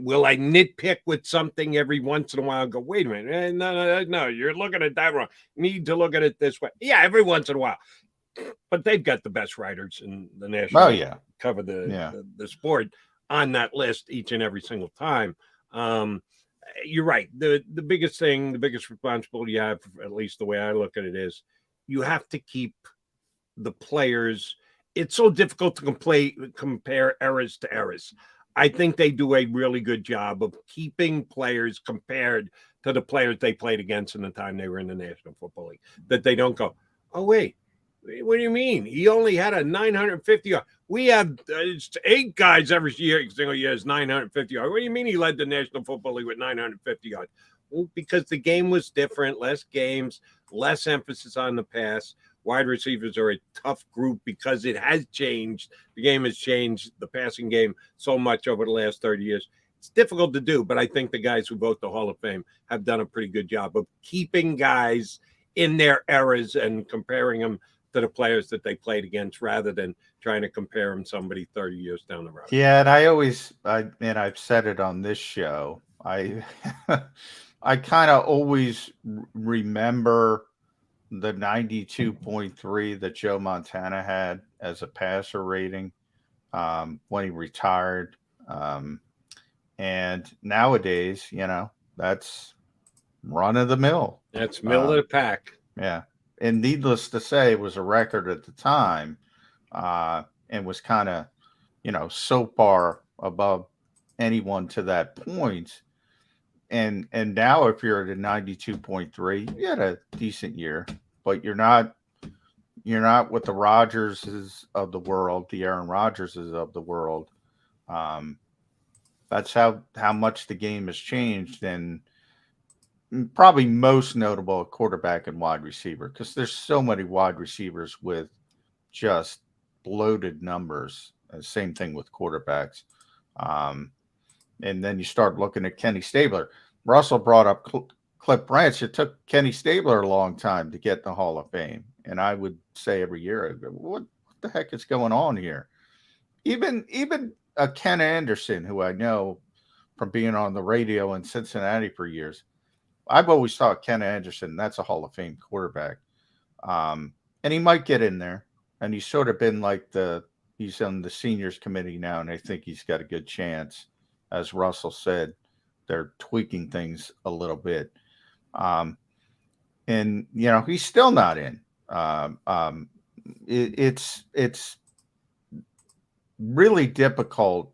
Will I nitpick with something every once in a while and go, wait a minute, no, you're looking at that wrong. You need to look at it this way. Yeah, every once in a while. But they've got the best writers in the national cover the sport on that list each and every single time. You're right. The biggest thing, the biggest responsibility you have, at least the way I look at it, is you have to keep the players. It's so difficult to compare eras to eras. I think they do a really good job of keeping players compared to the players they played against in the time they were in the National Football League, that they don't go, oh, wait, what do you mean? He only had a 950 yard. We have 8 guys every single year is 950 yards. What do you mean he led the National Football League with 950 yards? Well, because the game was different, less games, less emphasis on the pass. Wide receivers are a tough group because it has changed. The game has changed, the passing game, so much over the last 30 years. It's difficult to do, but I think the guys who vote the Hall of Fame have done a pretty good job of keeping guys in their eras and comparing them to the players that they played against rather than trying to compare them to somebody 30 years down the road. Yeah, and I've said it on this show. I kind of always remember the 92.3 that Joe Montana had as a passer rating when he retired. And nowadays, that's run of the mill. That's middle of the pack. Yeah. And needless to say, it was a record at the time and was kind of, so far above anyone to that point. And now if you're at a 92.3, you had a decent year, but you're not with the Rodgerses of the world, the Aaron Rodgerses of the world. That's how much the game has changed, and probably most notable at quarterback and wide receiver, because there's so many wide receivers with just bloated numbers. Same thing with quarterbacks. And then you start looking at Kenny Stabler. Russell brought up Cliff Branch. It took Kenny Stabler a long time to get in the Hall of Fame. And I would say every year, what the heck is going on here? Even Ken Anderson, who I know from being on the radio in Cincinnati for years, I've always thought Ken Anderson, that's a Hall of Fame quarterback. And he might get in there. And he's sort of been like he's on the seniors committee now, and I think he's got a good chance. As Russell said, they're tweaking things a little bit. And, he's still not in. It's really difficult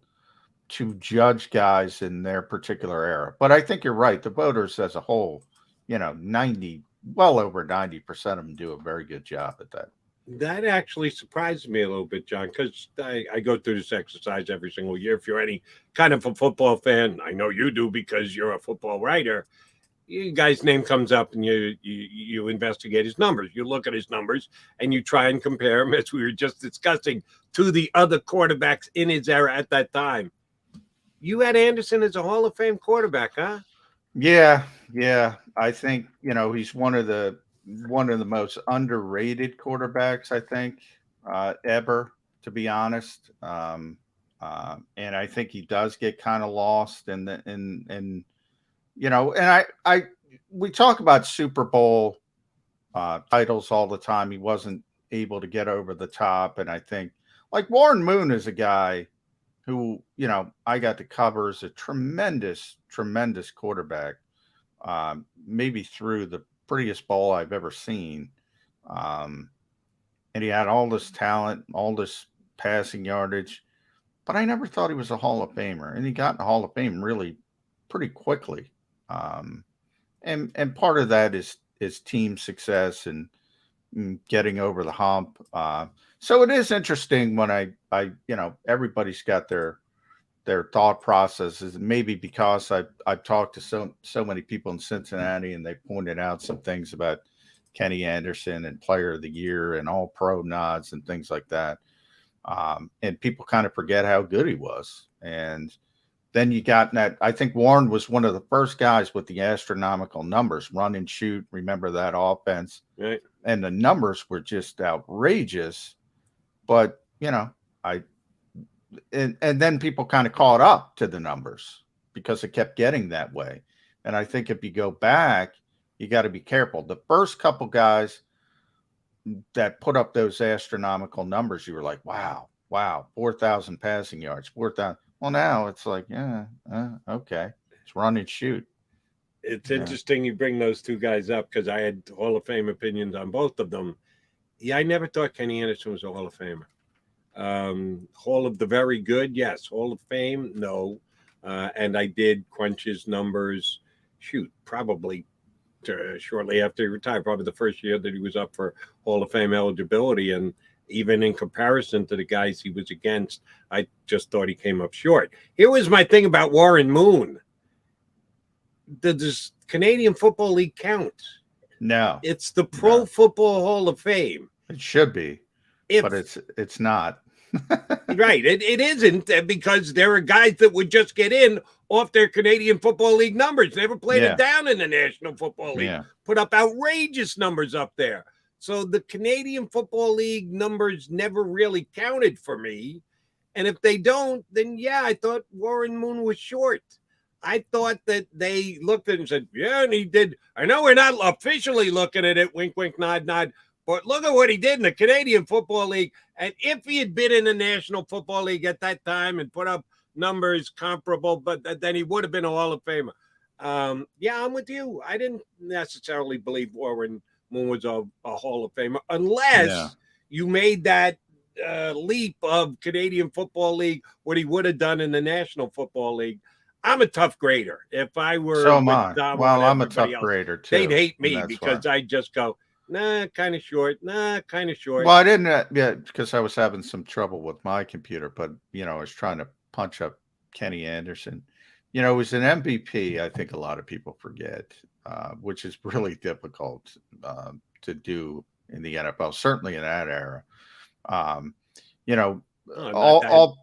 to judge guys in their particular era. But I think you're right. The voters as a whole, well over 90% of them do a very good job at that. That actually surprised me a little bit, John, because I go through this exercise every single year. If you're any kind of a football fan, I know you do because you're a football writer. you guy's name comes up and you investigate his numbers. You look at his numbers and you try and compare him, as we were just discussing, to the other quarterbacks in his era at that time. You had Anderson as a Hall of Fame quarterback, huh? Yeah. I think, he's one of the most underrated quarterbacks, I think, ever, to be honest. And I think he does get kind of lost we talk about Super Bowl titles all the time. He wasn't able to get over the top. And I think, like, Warren Moon is a guy who, I got to cover as a tremendous, tremendous quarterback, maybe through the prettiest ball I've ever seen. And he had all this talent, all this passing yardage, but I never thought he was a Hall of Famer. And he got in the Hall of Fame really pretty quickly. And part of that is team success and getting over the hump. So it is interesting when I everybody's got their thought processes. Maybe because I've talked to so many people in Cincinnati, and they pointed out some things about Kenny Anderson and Player of the Year and All Pro nods and things like that. And people kind of forget how good he was. And then you got that. I think Warren was one of the first guys with the astronomical numbers, run and shoot. Remember that offense? Right. And the numbers were just outrageous. But, and then people kind of caught up to the numbers because it kept getting that way. And I think if you go back, you got to be careful. The first couple guys that put up those astronomical numbers, you were like, wow, 4,000 passing yards, 4,000. Well, now it's like, okay, it's run and shoot. It's interesting you bring those two guys up, because I had Hall of Fame opinions on both of them. Yeah, I never thought Kenny Anderson was a Hall of Famer. Hall of the Very Good, yes. Hall of Fame, no. And I did crunch his numbers, probably shortly after he retired, probably the first year that he was up for Hall of Fame eligibility. And even in comparison to the guys he was against, I just thought he came up short. Here was my thing about Warren Moon. Does Canadian Football League count? No. It's the Pro Football Hall of Fame. It should be, but it's not. Right. It isn't, because there are guys that would just get in off their Canadian Football League numbers. Never played it down in the National Football League. Yeah. Put up outrageous numbers up there. So the Canadian Football League numbers never really counted for me. And if they don't, then I thought Warren Moon was short. I thought that they looked at it and said, and he did. I know we're not officially looking at it, wink, wink, nod, nod, but look at what he did in the Canadian Football League. And if he had been in the National Football League at that time and put up numbers comparable, but then he would have been a Hall of Famer. I'm with you. I didn't necessarily believe Warren Moon was a Hall of Famer unless you made that leap of Canadian Football League, what he would have done in the National Football League. I'm a tough grader. If I were, so am I. Well, I'm a tough grader too. They'd hate me because I just go, kind of short. Kind of short. Well, I didn't, because I was having some trouble with my computer, but I was trying to punch up Kenny Anderson. It was an MVP. I think a lot of people forget, which is really difficult to do in the NFL, certainly in that era.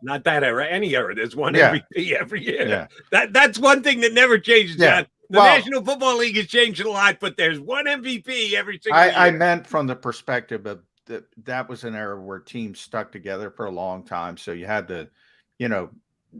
Not that era, any era. There's one MVP every year. Yeah. That's one thing that never changes, John. The National Football League has changed a lot, but there's one MVP every single year. I meant from the perspective of that was an era where teams stuck together for a long time. So you had the,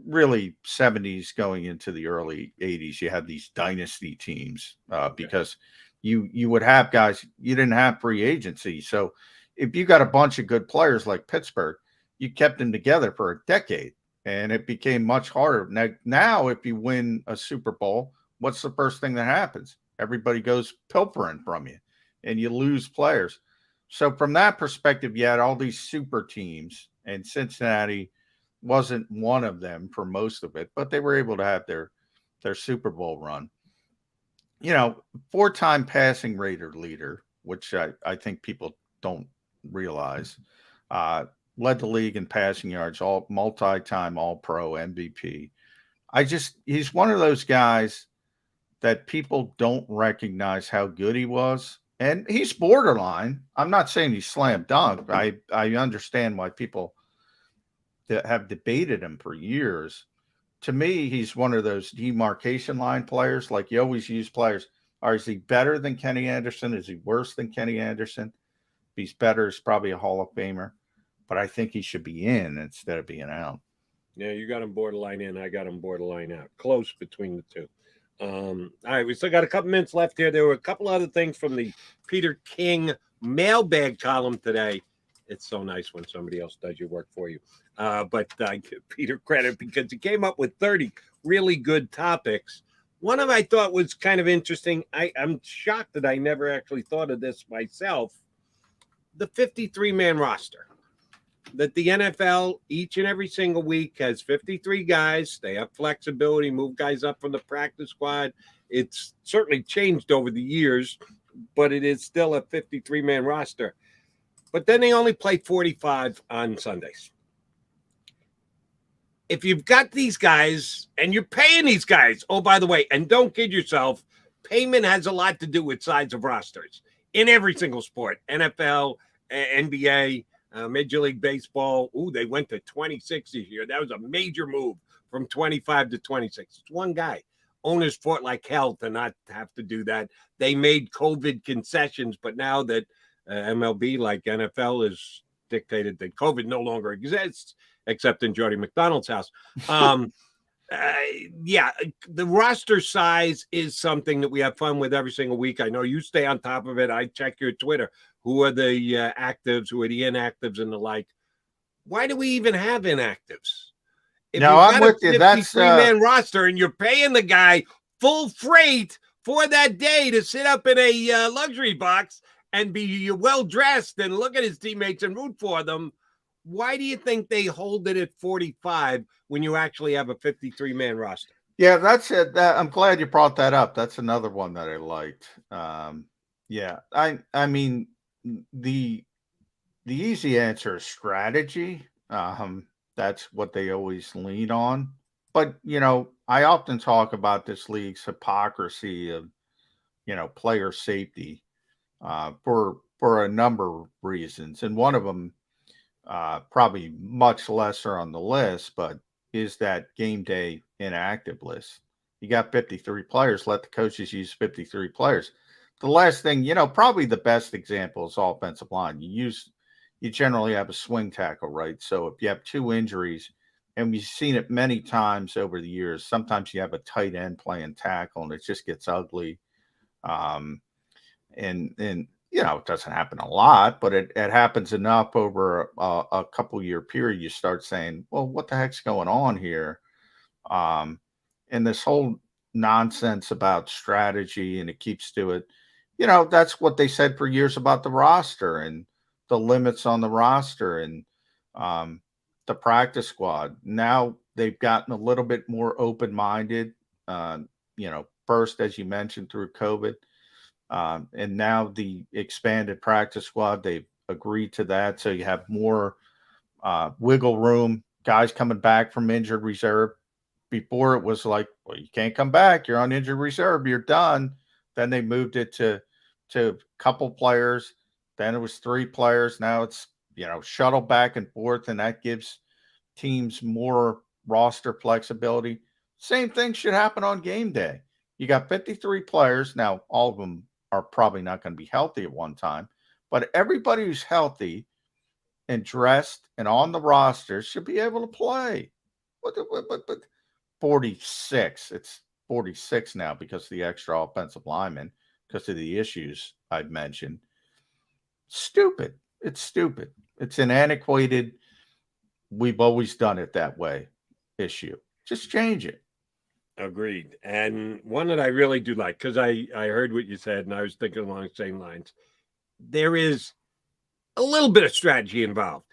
really 70s going into the early 80s. You had these dynasty teams because you would have guys, you didn't have free agency. So if you got a bunch of good players like Pittsburgh, you kept them together for a decade, and it became much harder. Now, if you win a Super Bowl, what's the first thing that happens? Everybody goes pilfering from you, and you lose players. So from that perspective, you had all these super teams, and Cincinnati wasn't one of them for most of it, but they were able to have their Super Bowl run. 4-time passing rater leader, which I think people don't realize, led the league in passing yards, all multi-time All-Pro MVP. He's one of those guys that people don't recognize how good he was. And he's borderline. I'm not saying he's slam dunk. I understand why people that have debated him for years. To me, he's one of those demarcation line players. Like you always use players. Is he better than Kenny Anderson? Is he worse than Kenny Anderson? If he's better, he's probably a Hall of Famer. But I think he should be in instead of being out. Yeah, you got him borderline in. I got him borderline out. Close between the two. All right, we still got a couple minutes left here. There were a couple other things from the Peter King mailbag column today. It's so nice when somebody else does your work for you. But I give Peter credit because he came up with 30 really good topics. One of them I thought was kind of interesting. I'm shocked that I never actually thought of this myself. The 53-man roster. That the NFL each and every single week has 53 guys. They have flexibility, move guys up from the practice squad. It's certainly changed over the years, but it is still a 53-man roster. But then they only play 45 on Sundays. If you've got these guys and you're paying these guys, oh, by the way, and don't kid yourself, payment has a lot to do with size of rosters in every single sport, NFL, NBA, Major League Baseball. Ooh, they went to 26 this year. That was a major move from 25 to 26. It's one guy. Owners fought like hell to not have to do that. They made COVID concessions, but now that MLB, like NFL, is dictated that COVID no longer exists, except in Jody McDonald's house. Yeah, the roster size is something that we have fun with every single week. I know you stay on top of it. I check your Twitter. Who are the actives? Who are the inactives and the like? Why do we even have inactives? If no, I'm with you. That's a 53-man roster, and you're paying the guy full freight for that day to sit up in a luxury box and be well dressed and look at his teammates and root for them. Why do you think they hold it at 45 when you actually have a 53-man roster? Yeah, that's it. I'm glad you brought that up. That's another one that I liked. Yeah, I mean, the easy answer is strategy. That's what they always lean on. But, I often talk about this league's hypocrisy of, player safety for a number of reasons. And one of them, probably much lesser on the list, but is that game day inactive list. You got 53 players, let the coaches use 53 players. The last thing, probably the best example is offensive line. You generally have a swing tackle, right? So if you have two injuries, and we've seen it many times over the years, sometimes you have a tight end playing tackle and it just gets ugly. And it doesn't happen a lot, but it happens enough over a couple year period. You start saying, well, what the heck's going on here? And this whole nonsense about strategy, and it keeps to it. That's what they said for years about the roster and the limits on the roster and the practice squad. Now they've gotten a little bit more open-minded, first, as you mentioned, through COVID. And now the expanded practice squad, they've agreed to that. So you have more wiggle room, guys coming back from injured reserve. Before it was like, well, you can't come back. You're on injured reserve. You're done. Then they moved it to a couple players. Then it was 3 players. Now it's, shuttle back and forth, and that gives teams more roster flexibility. Same thing should happen on game day. You got 53 players. Now, all of them are probably not going to be healthy at one time, but everybody who's healthy and dressed and on the roster should be able to play. But 46, it's 46 now because of the extra offensive linemen, because of the issues I've mentioned. Stupid. It's stupid. It's an antiquated, we've always done it that way issue. Just change it. Agreed. And one that I really do like, because I heard what you said and I was thinking along the same lines. There is a little bit of strategy involved.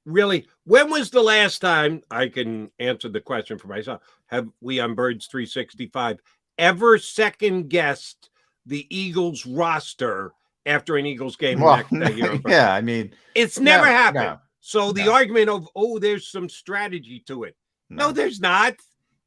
Really, when was the last time, I can answer the question for myself, have we on Birds 365 ever second guessed the Eagles roster after an Eagles game? Well, next day here? yeah, I mean, it's never happened. No, so the argument of, there's some strategy to it. No, there's not.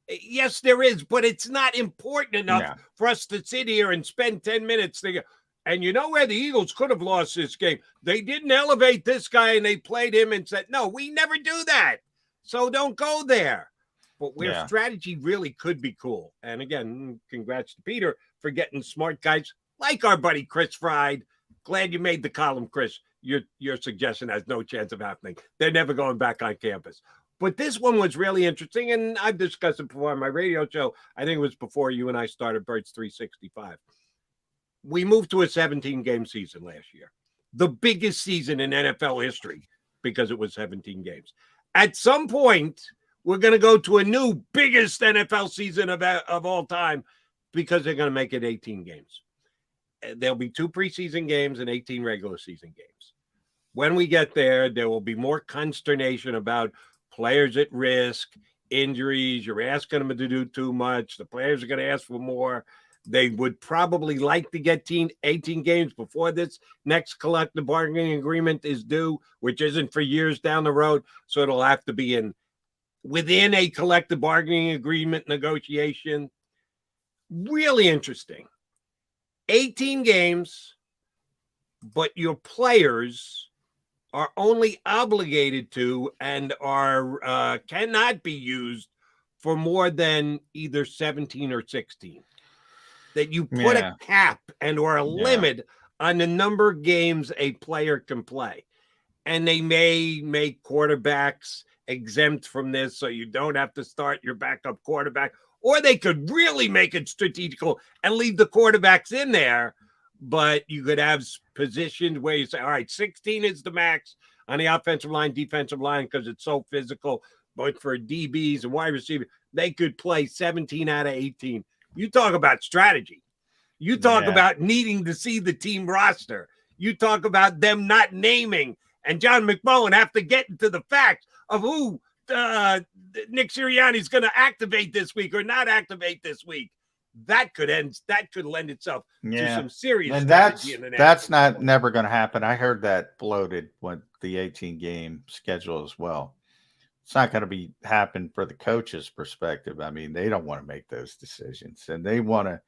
Yes, there is, but it's not important enough Yeah. for us to sit here and spend 10 minutes thinking. And you know where the Eagles could have lost this game? They didn't elevate this guy and they played him and said, no, we never do that. So don't go there. But where Yeah. strategy really could be cool. And again, congrats to Peter for getting smart guys like our buddy Chris Fried. Glad you made the column, Chris. Your suggestion has no chance of happening. They're never going back on campus. But this one was really interesting, and I've discussed it before on my radio show. I think it was before you and I started Birds 365. We moved to a 17-game season last year, the biggest season in NFL history because it was 17 games. At some point, we're going to go to a new biggest NFL season of all time because they're going to make it 18 games. There'll be 2 preseason games and 18 regular season games. When we get there, there will be more consternation about players at risk, injuries. You're asking them to do too much. The players are going to ask for more. They would probably like to get 18 games before this next collective bargaining agreement is due, which isn't for years down the road. So it'll have to be within a collective bargaining agreement negotiation. Really interesting. 18 games, but your players are only obligated to and are cannot be used for more than either 17 or 16. That you put a cap and or a limit on the number of games a player can play. And they may make quarterbacks exempt from this so you don't have to start your backup quarterback. Or they could really make it strategical and leave the quarterbacks in there. But you could have positions where you say, all right, 16 is the max on the offensive line, defensive line, because it's so physical. But for DBs and wide receivers, they could play 17 out of 18. You talk about strategy. You talk about needing to see the team roster. You talk about them not naming. And John McMullen have to get into the facts of who Nick Sirianni is going to activate this week or not activate this week. That could lend itself to some serious and strategy. that's never going to happen. I heard that bloated with the 18-game schedule as well. It's not going to happen for the coach's perspective. I mean, they don't want to make those decisions, and they want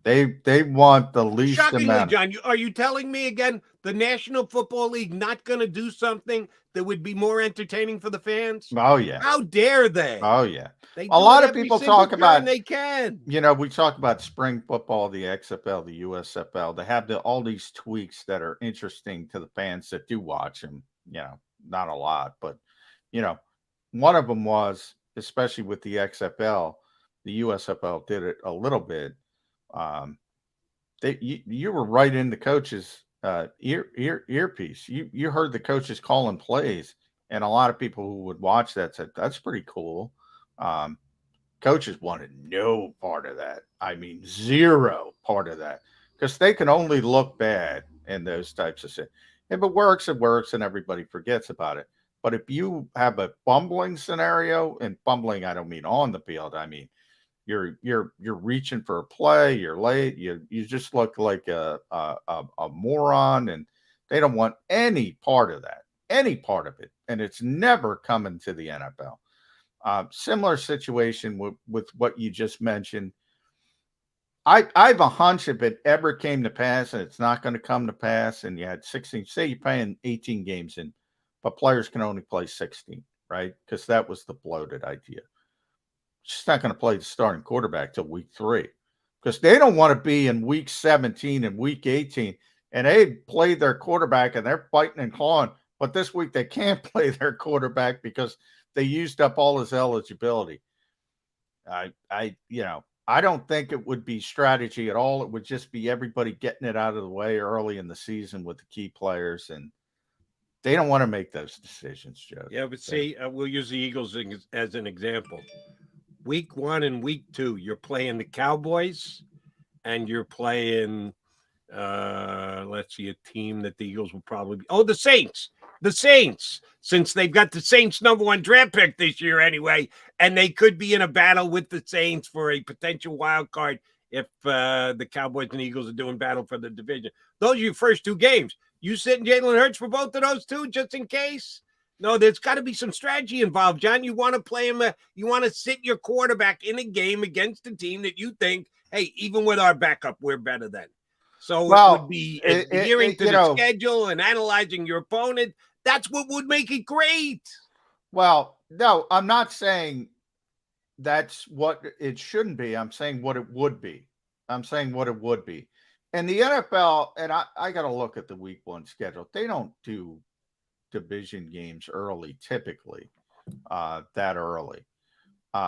the least Shockingly, amount. John, are you telling me again the National Football League not going to do something that would be more entertaining for the fans? Oh yeah, how dare they? Oh yeah, they a lot of people talk about. They can. You know, we talk about spring football, the XFL, the USFL. They have all these tweaks that are interesting to the fans that do watch them. You know, not a lot, but you know. One of them was, especially with the XFL, the USFL did it a little bit. You were right in the coach's earpiece. You heard the coaches calling plays, and a lot of people who would watch that said that's pretty cool. Coaches wanted no part of that. I mean, zero part of that, because they can only look bad in those types of things. If it works, it works, and everybody forgets about it. But if you have a fumbling scenario, and fumbling, I don't mean on the field. I mean, you're reaching for a play, you're late, you just look like a moron, and they don't want any part of that, any part of it. And it's never coming to the NFL. Similar situation with what you just mentioned. I have a hunch if it ever came to pass, and it's not going to come to pass, and you had 16, say you're playing 18 games in, but players can only play 16, right? Because that was the bloated idea. Just not going to play the starting quarterback till week 3, because they don't want to be in week 17 and week 18, and they played their quarterback and they're fighting and clawing, but this week they can't play their quarterback because they used up all his eligibility. I don't think it would be strategy at all. It would just be everybody getting it out of the way early in the season with the key players, and they don't want to make those decisions, Joe. Yeah, but see, we'll use the Eagles as an example. Week 1 and week 2, you're playing the Cowboys, and you're playing, let's see, a team that the Eagles will probably be. Oh, the Saints. The Saints, since they've got the Saints' #1 draft pick this year anyway, and they could be in a battle with the Saints for a potential wild card if the Cowboys and Eagles are doing battle for the division. Those are your first 2 games. You sitting Jalen Hurts for both of those 2 just in case? No, there's got to be some strategy involved, John. You want to play him. You want to sit your quarterback in a game against a team that you think, hey, even with our backup, we're better than. So it would be adhering to the schedule and analyzing your opponent. That's what would make it great. Well, no, I'm not saying that's what it shouldn't be. I'm saying what it would be. And the NFL, and I got to look at the week 1 schedule. They don't do division games early, typically, that early.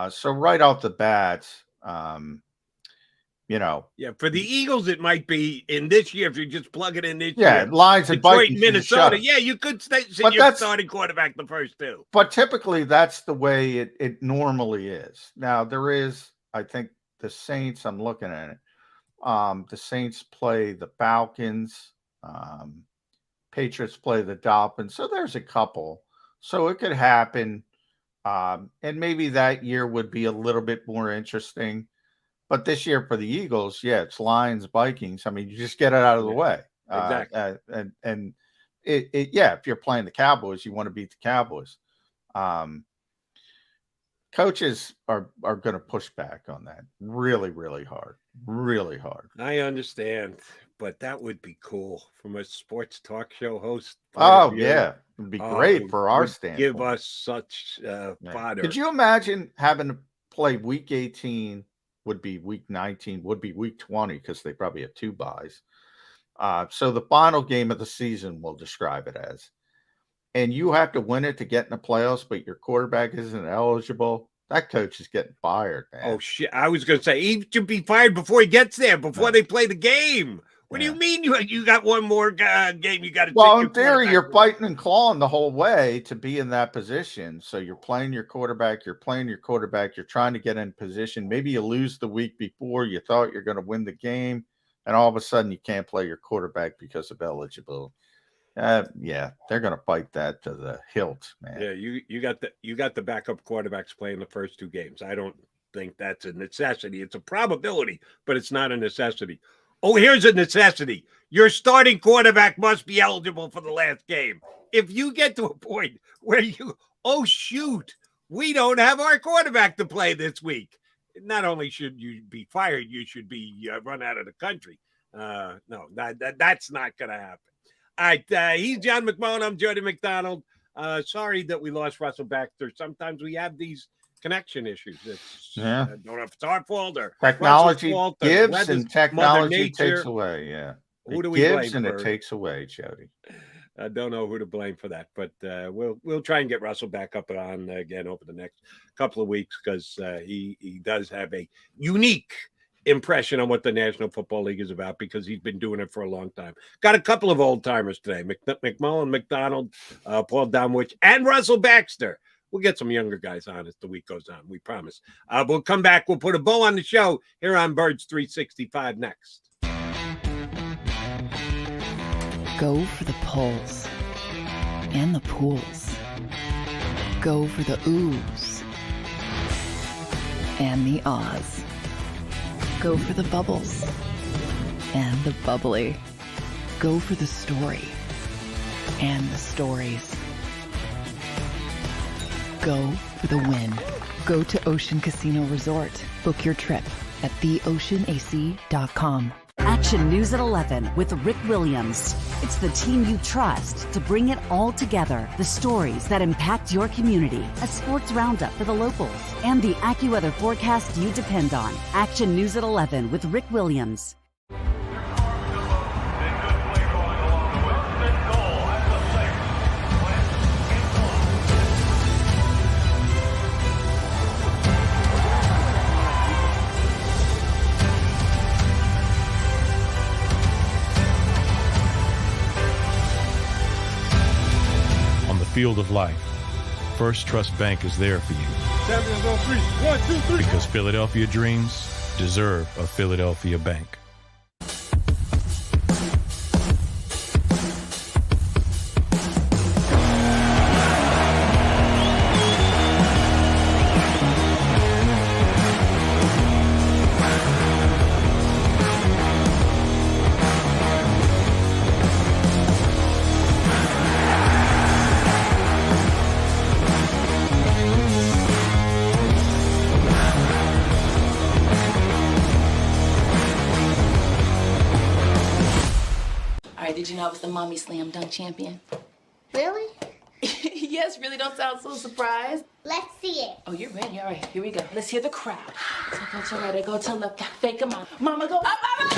So right off the bat, Yeah, for the Eagles, it might be in this year if you just plug it in this year. Yeah, Lions and Detroit, Vikings, Minnesota. Yeah, you could sit your starting quarterback the first 2. But typically, that's the way it normally is. Now, there is, I think, the Saints. I'm looking at it. The Saints play the Falcons. Patriots play the Dolphins. So there's a couple. So it could happen. And maybe that year would be a little bit more interesting. But this year for the Eagles, yeah, it's Lions, Vikings. I mean, you just get it out of the way. Exactly. And if you're playing the Cowboys, you want to beat the Cowboys. Coaches are going to push back on that really, really hard. Really hard. I understand, but that would be cool from a sports talk show host. Oh, yeah. It would be great for our standpoint. Give us such fodder. Could you imagine having to play week 18, would be week 19, would be week 20, because they probably have 2 buys. So the final game of the season, we'll describe it as. And you have to win it to get in the playoffs, but your quarterback isn't eligible. That coach is getting fired, man. Oh, shit. I was going to say, he should be fired before he gets there, before they play the game. What do you mean you got one more game you got to Well, in theory, you're fighting and clawing the whole way to be in that position. So you're playing your quarterback. You're trying to get in position. Maybe you lose the week before. You thought you're going to win the game, and all of a sudden you can't play your quarterback because of eligibility. Yeah, they're going to fight that to the hilt, man. Yeah, you got the backup quarterbacks playing the first 2 games. I don't think that's a necessity. It's a probability, but it's not a necessity. Oh, here's a necessity. Your starting quarterback must be eligible for the last game. If you get to a point where we don't have our quarterback to play this week, not only should you be fired, you should be run out of the country. No, that's not going to happen. All right, he's John McMullen. I'm Jody McDonald. Sorry that we lost Russell Baxter. Sometimes we have these connection issues. Don't know if it's our fault or technology fault, gives and technology takes away. Yeah, who do we gives blame and for? It takes away, Jody. I don't know who to blame for that, but we'll try and get Russell back up and on again over the next couple of weeks, because he does have a unique impression on what the National Football League is about, because he's been doing it for a long time. Got a couple of old timers today: McMullen, McDonald, Paul Domwich, and Russell Baxter. We'll get some younger guys on as the week goes on, we promise. We'll come back. We'll put a bow on the show here on Birds 365 next. Go for the pulls and the pools. Go for the oohs and the ahs. Go for the bubbles and the bubbly. Go for the story and the stories. Go for the win. Go to Ocean Casino Resort. Book your trip at theoceanac.com. Action News at 11 with Rick Williams. It's the team you trust to bring it all together. The stories that impact your community, a sports roundup for the locals, and the AccuWeather forecast you depend on. Action News at 11 with Rick Williams. Field of life, First Trust Bank is there for you. Champions on 3. 1, 2, 3. Because Philadelphia dreams deserve a Philadelphia bank. Did you know I was the mommy slam dunk champion? Really? Yes, really don't sound so surprised. Let's see it. Oh, you're ready. All right, here we go. Let's hear the crowd. So go to right, I go to left, fake 'em out. Mama go up, up, up.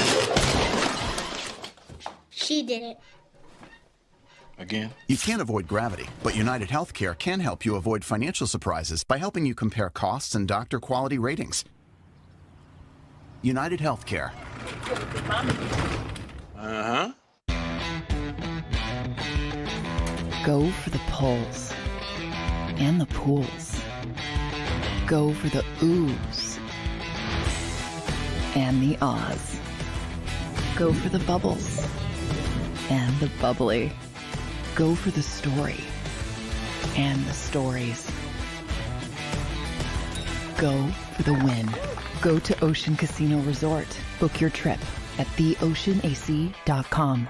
She did it. Again? You can't avoid gravity, but United Healthcare can help you avoid financial surprises by helping you compare costs and doctor quality ratings. United Healthcare. Uh-huh. Go for the pulls and the pools. Go for the oohs and the ahs. Go for the bubbles and the bubbly. Go for the story and the stories. Go for the win. Go to Ocean Casino Resort. Book your trip at theoceanac.com.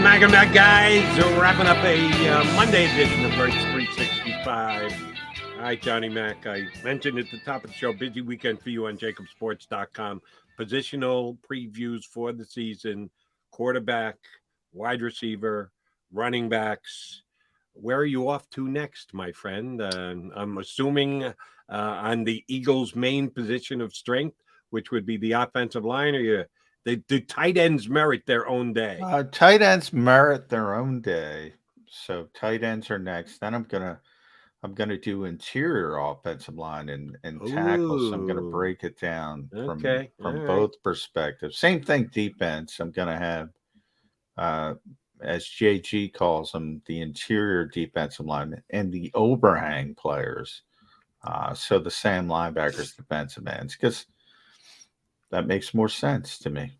Welcome back, guys. So wrapping up a Monday edition of Birds 365. All right, Johnny Mac, I mentioned at the top of the show, busy weekend for you on JAKIBsports.com. Positional previews for the season, quarterback, wide receiver, running backs. Where are you off to next, my friend? I'm assuming on the Eagles' main position of strength, which would be the offensive line, or the tight ends merit their own day. Tight ends merit their own day. So tight ends are next. Then I'm gonna do interior offensive line and tackles. So I'm gonna break it down from both perspectives. Same thing, defense. I'm gonna have as JG calls them, the interior defensive linemen and the overhang players. So the Sam linebackers, defensive ends, because that makes more sense to me.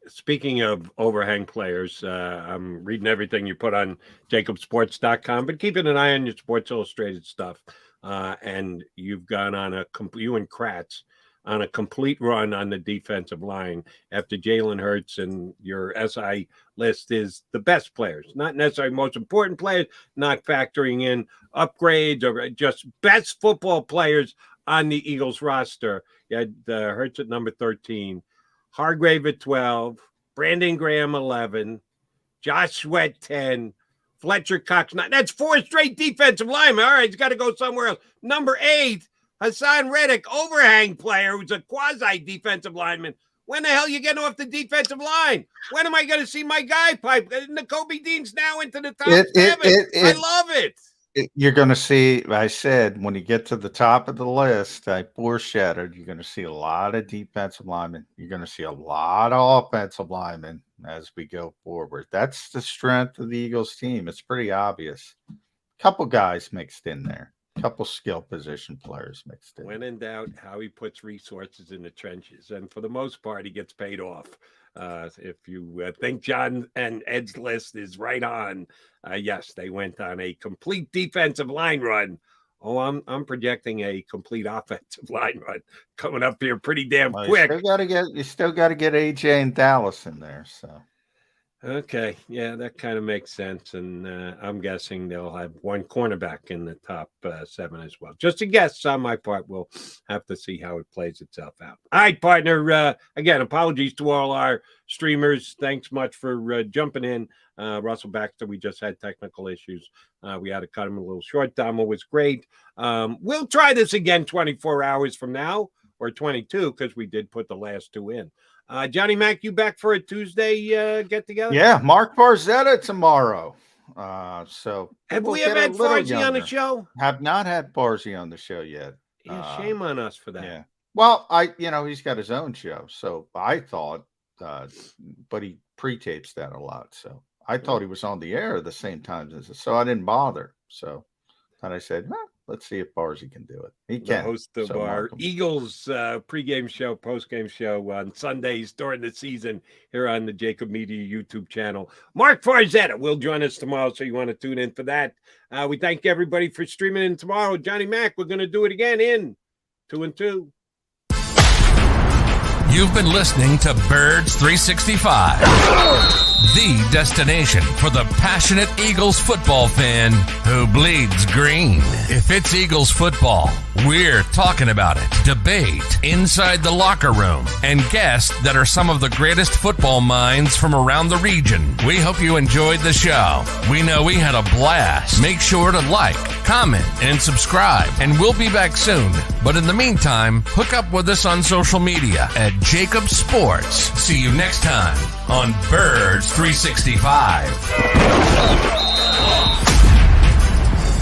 Speaking of overhang players, I'm reading everything you put on JAKIBsports.com, but keeping an eye on your Sports Illustrated stuff. And you've gone on you and Kratz on a complete run on the defensive line after Jalen Hurts, and your SI list is the best players, not necessarily most important players, not factoring in upgrades or just best football players on the Eagles roster. You had Hurts at number 13, Hargrave at 12, Brandon Graham 11, Josh Sweat 10, Fletcher Cox 9. That's 4 straight defensive linemen. All right, he's got to go somewhere else. Number 8, Hassan Reddick, overhang player, who's a quasi-defensive lineman. When the hell are you getting off the defensive line? When am I going to see my guy pipe? Nakobe Dean's now into the top 7. I love it. You're going to see, I said, when you get to the top of the list, I foreshadowed, you're going to see a lot of defensive linemen. You're going to see a lot of offensive linemen as we go forward. That's the strength of the Eagles team. It's pretty obvious. A couple guys mixed in there. A couple skill position players mixed in. When in doubt, how he puts resources in the trenches. And for the most part, he gets paid off. If you think John and Ed's list is right on, yes, they went on a complete defensive line run. Oh, I'm projecting a complete offensive line run coming up here pretty damn quick. You still got to get AJ and Dallas in there. So, okay, yeah, that kind of makes sense. And I'm guessing they'll have one cornerback in the top 7 as well. Just a guess on my part. We'll have to see how it plays itself out. All right, partner. Again, apologies to all our streamers. Thanks much for jumping in. Russell Baxter, we just had technical issues. We had to cut him a little short. Damo was great. We'll try this again 24 hours from now, or 22, because we did put the last 2 in. Johnny Mac, you back for a Tuesday get together? Yeah, Mark Barzetta tomorrow. So have we ever had Barzy on the show? Have not had Barzy on the show yet. Yeah, shame on us for that. Yeah. Well, he's got his own show, so I thought, but he pre-tapes that a lot, so I thought he was on the air at the same time as us, so I didn't bother. So then I said, let's see if Barzy can do it. He can. The host of our Eagles pregame show, postgame show on Sundays during the season here on the JAKIB Media YouTube channel. Mark Barzetta will join us tomorrow, so you want to tune in for that. We thank everybody for streaming in tomorrow. Johnny Mac, we're going to do it again in 2 and 2. You've been listening to Birds 365. the destination for the passionate Eagles football fan who bleeds green. If it's Eagles football, we're talking about it. Debate, inside the locker room, and guests that are some of the greatest football minds from around the region. We hope you enjoyed the show. We know we had a blast. Make sure to like, comment, and subscribe, and we'll be back soon. But in the meantime, hook up with us on social media at JAKIB Sports. See you next time on Birds 365.